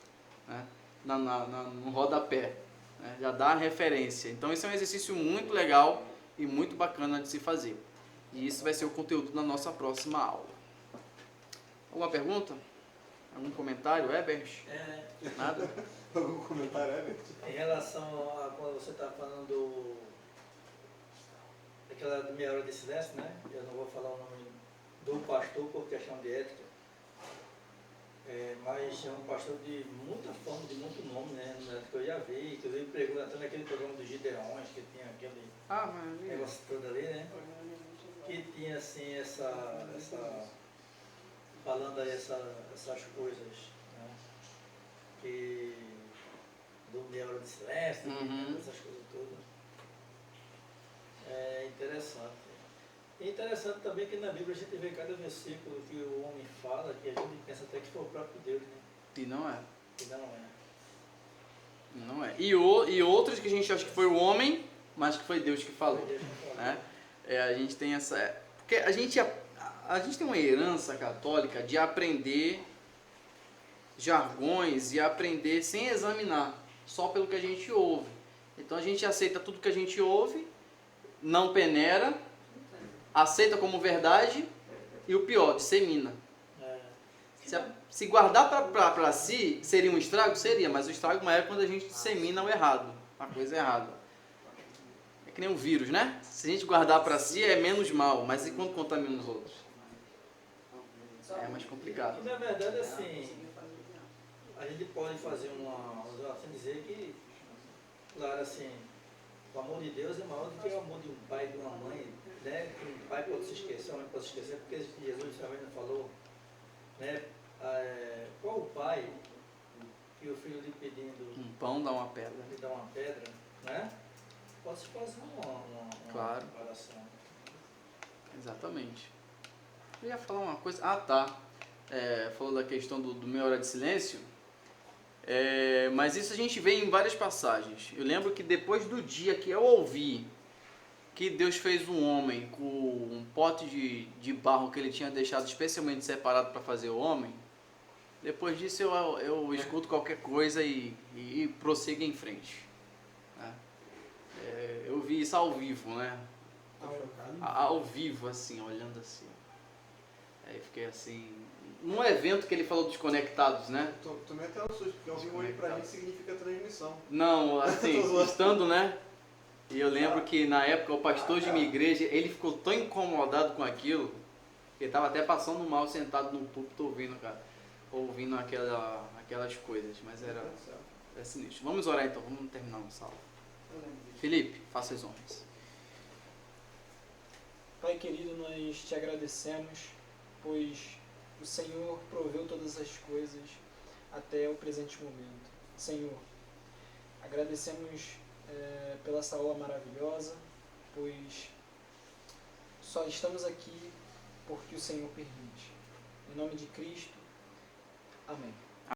né? No rodapé, né? Já dá a referência. Então esse é um exercício muito legal e muito bacana de se fazer. E isso vai ser o conteúdo da nossa próxima aula. Alguma pergunta? Algum comentário, Ebert? Nada? Algum comentário, Ebert? Em relação a quando você está falando daquela meia hora de silêncio, né? Eu não vou falar o nome do pastor por questão de ética, mas é um pastor de muita fama, de muito nome, né? Que eu já vi, que eu vi pregando até naquele programa dos Gideões, que tinha aquele negócio todo ali, né? Que tinha assim falando aí essas coisas, né? Que do meia hora de silêncio, essas coisas todas. É interessante. E interessante também que na Bíblia a gente vê cada versículo que o homem fala, que a gente pensa até que foi o próprio Deus, né? E não é. E não é. Não é. E outros que a gente acha que foi o homem, mas que foi Deus que falou. Né? A gente tem essa... Porque a gente tem uma herança católica de aprender jargões e aprender sem examinar, só pelo que a gente ouve. Então a gente aceita tudo que a gente ouve, não peneira, aceita como verdade e o pior, dissemina. Se guardar para si, seria um estrago? Seria, mas o estrago maior é quando a gente dissemina o errado, a coisa errada. É que nem um vírus, né? Se a gente guardar para si é menos mal, mas e quando contamina os outros? É mais complicado. E na verdade, assim, a gente pode fazer assim dizer que, claro, assim, o amor de Deus é maior do que o amor de um pai e de uma mãe, né? Um pai pode se esquecer, uma mãe pode se esquecer, porque Jesus também falou, né? Qual o pai que o filho lhe pedindo um pão dá uma pedra, né? Pode-se fazer uma claro. comparação. Exatamente. Eu ia falar uma coisa. Falou da questão do meia hora de silêncio. Mas isso a gente vê em várias passagens. Eu lembro que depois do dia que eu ouvi que Deus fez um homem com um pote de barro que ele tinha deixado especialmente separado para fazer o homem, depois disso eu escuto qualquer coisa e prossigo em frente. Eu vi isso ao vivo, né? Ao vivo, assim, olhando assim. Aí fiquei assim... Num evento que ele falou dos conectados, né? Tu me até um susto, porque ao vivo hoje pra gente significa transmissão. Não, assim, estando, né? E eu lembro que na época o pastor de minha igreja, ele ficou tão incomodado com aquilo, que ele estava até passando mal sentado no púlpito ouvindo aquelas coisas, mas era sinistro. Vamos orar então, vamos terminar nossa aula. Felipe, faça as honras. Pai querido, nós te agradecemos, pois o Senhor proveu todas as coisas até o presente momento. Senhor, agradecemos pela essa aula maravilhosa, pois só estamos aqui porque o Senhor permite. Em nome de Cristo, amém.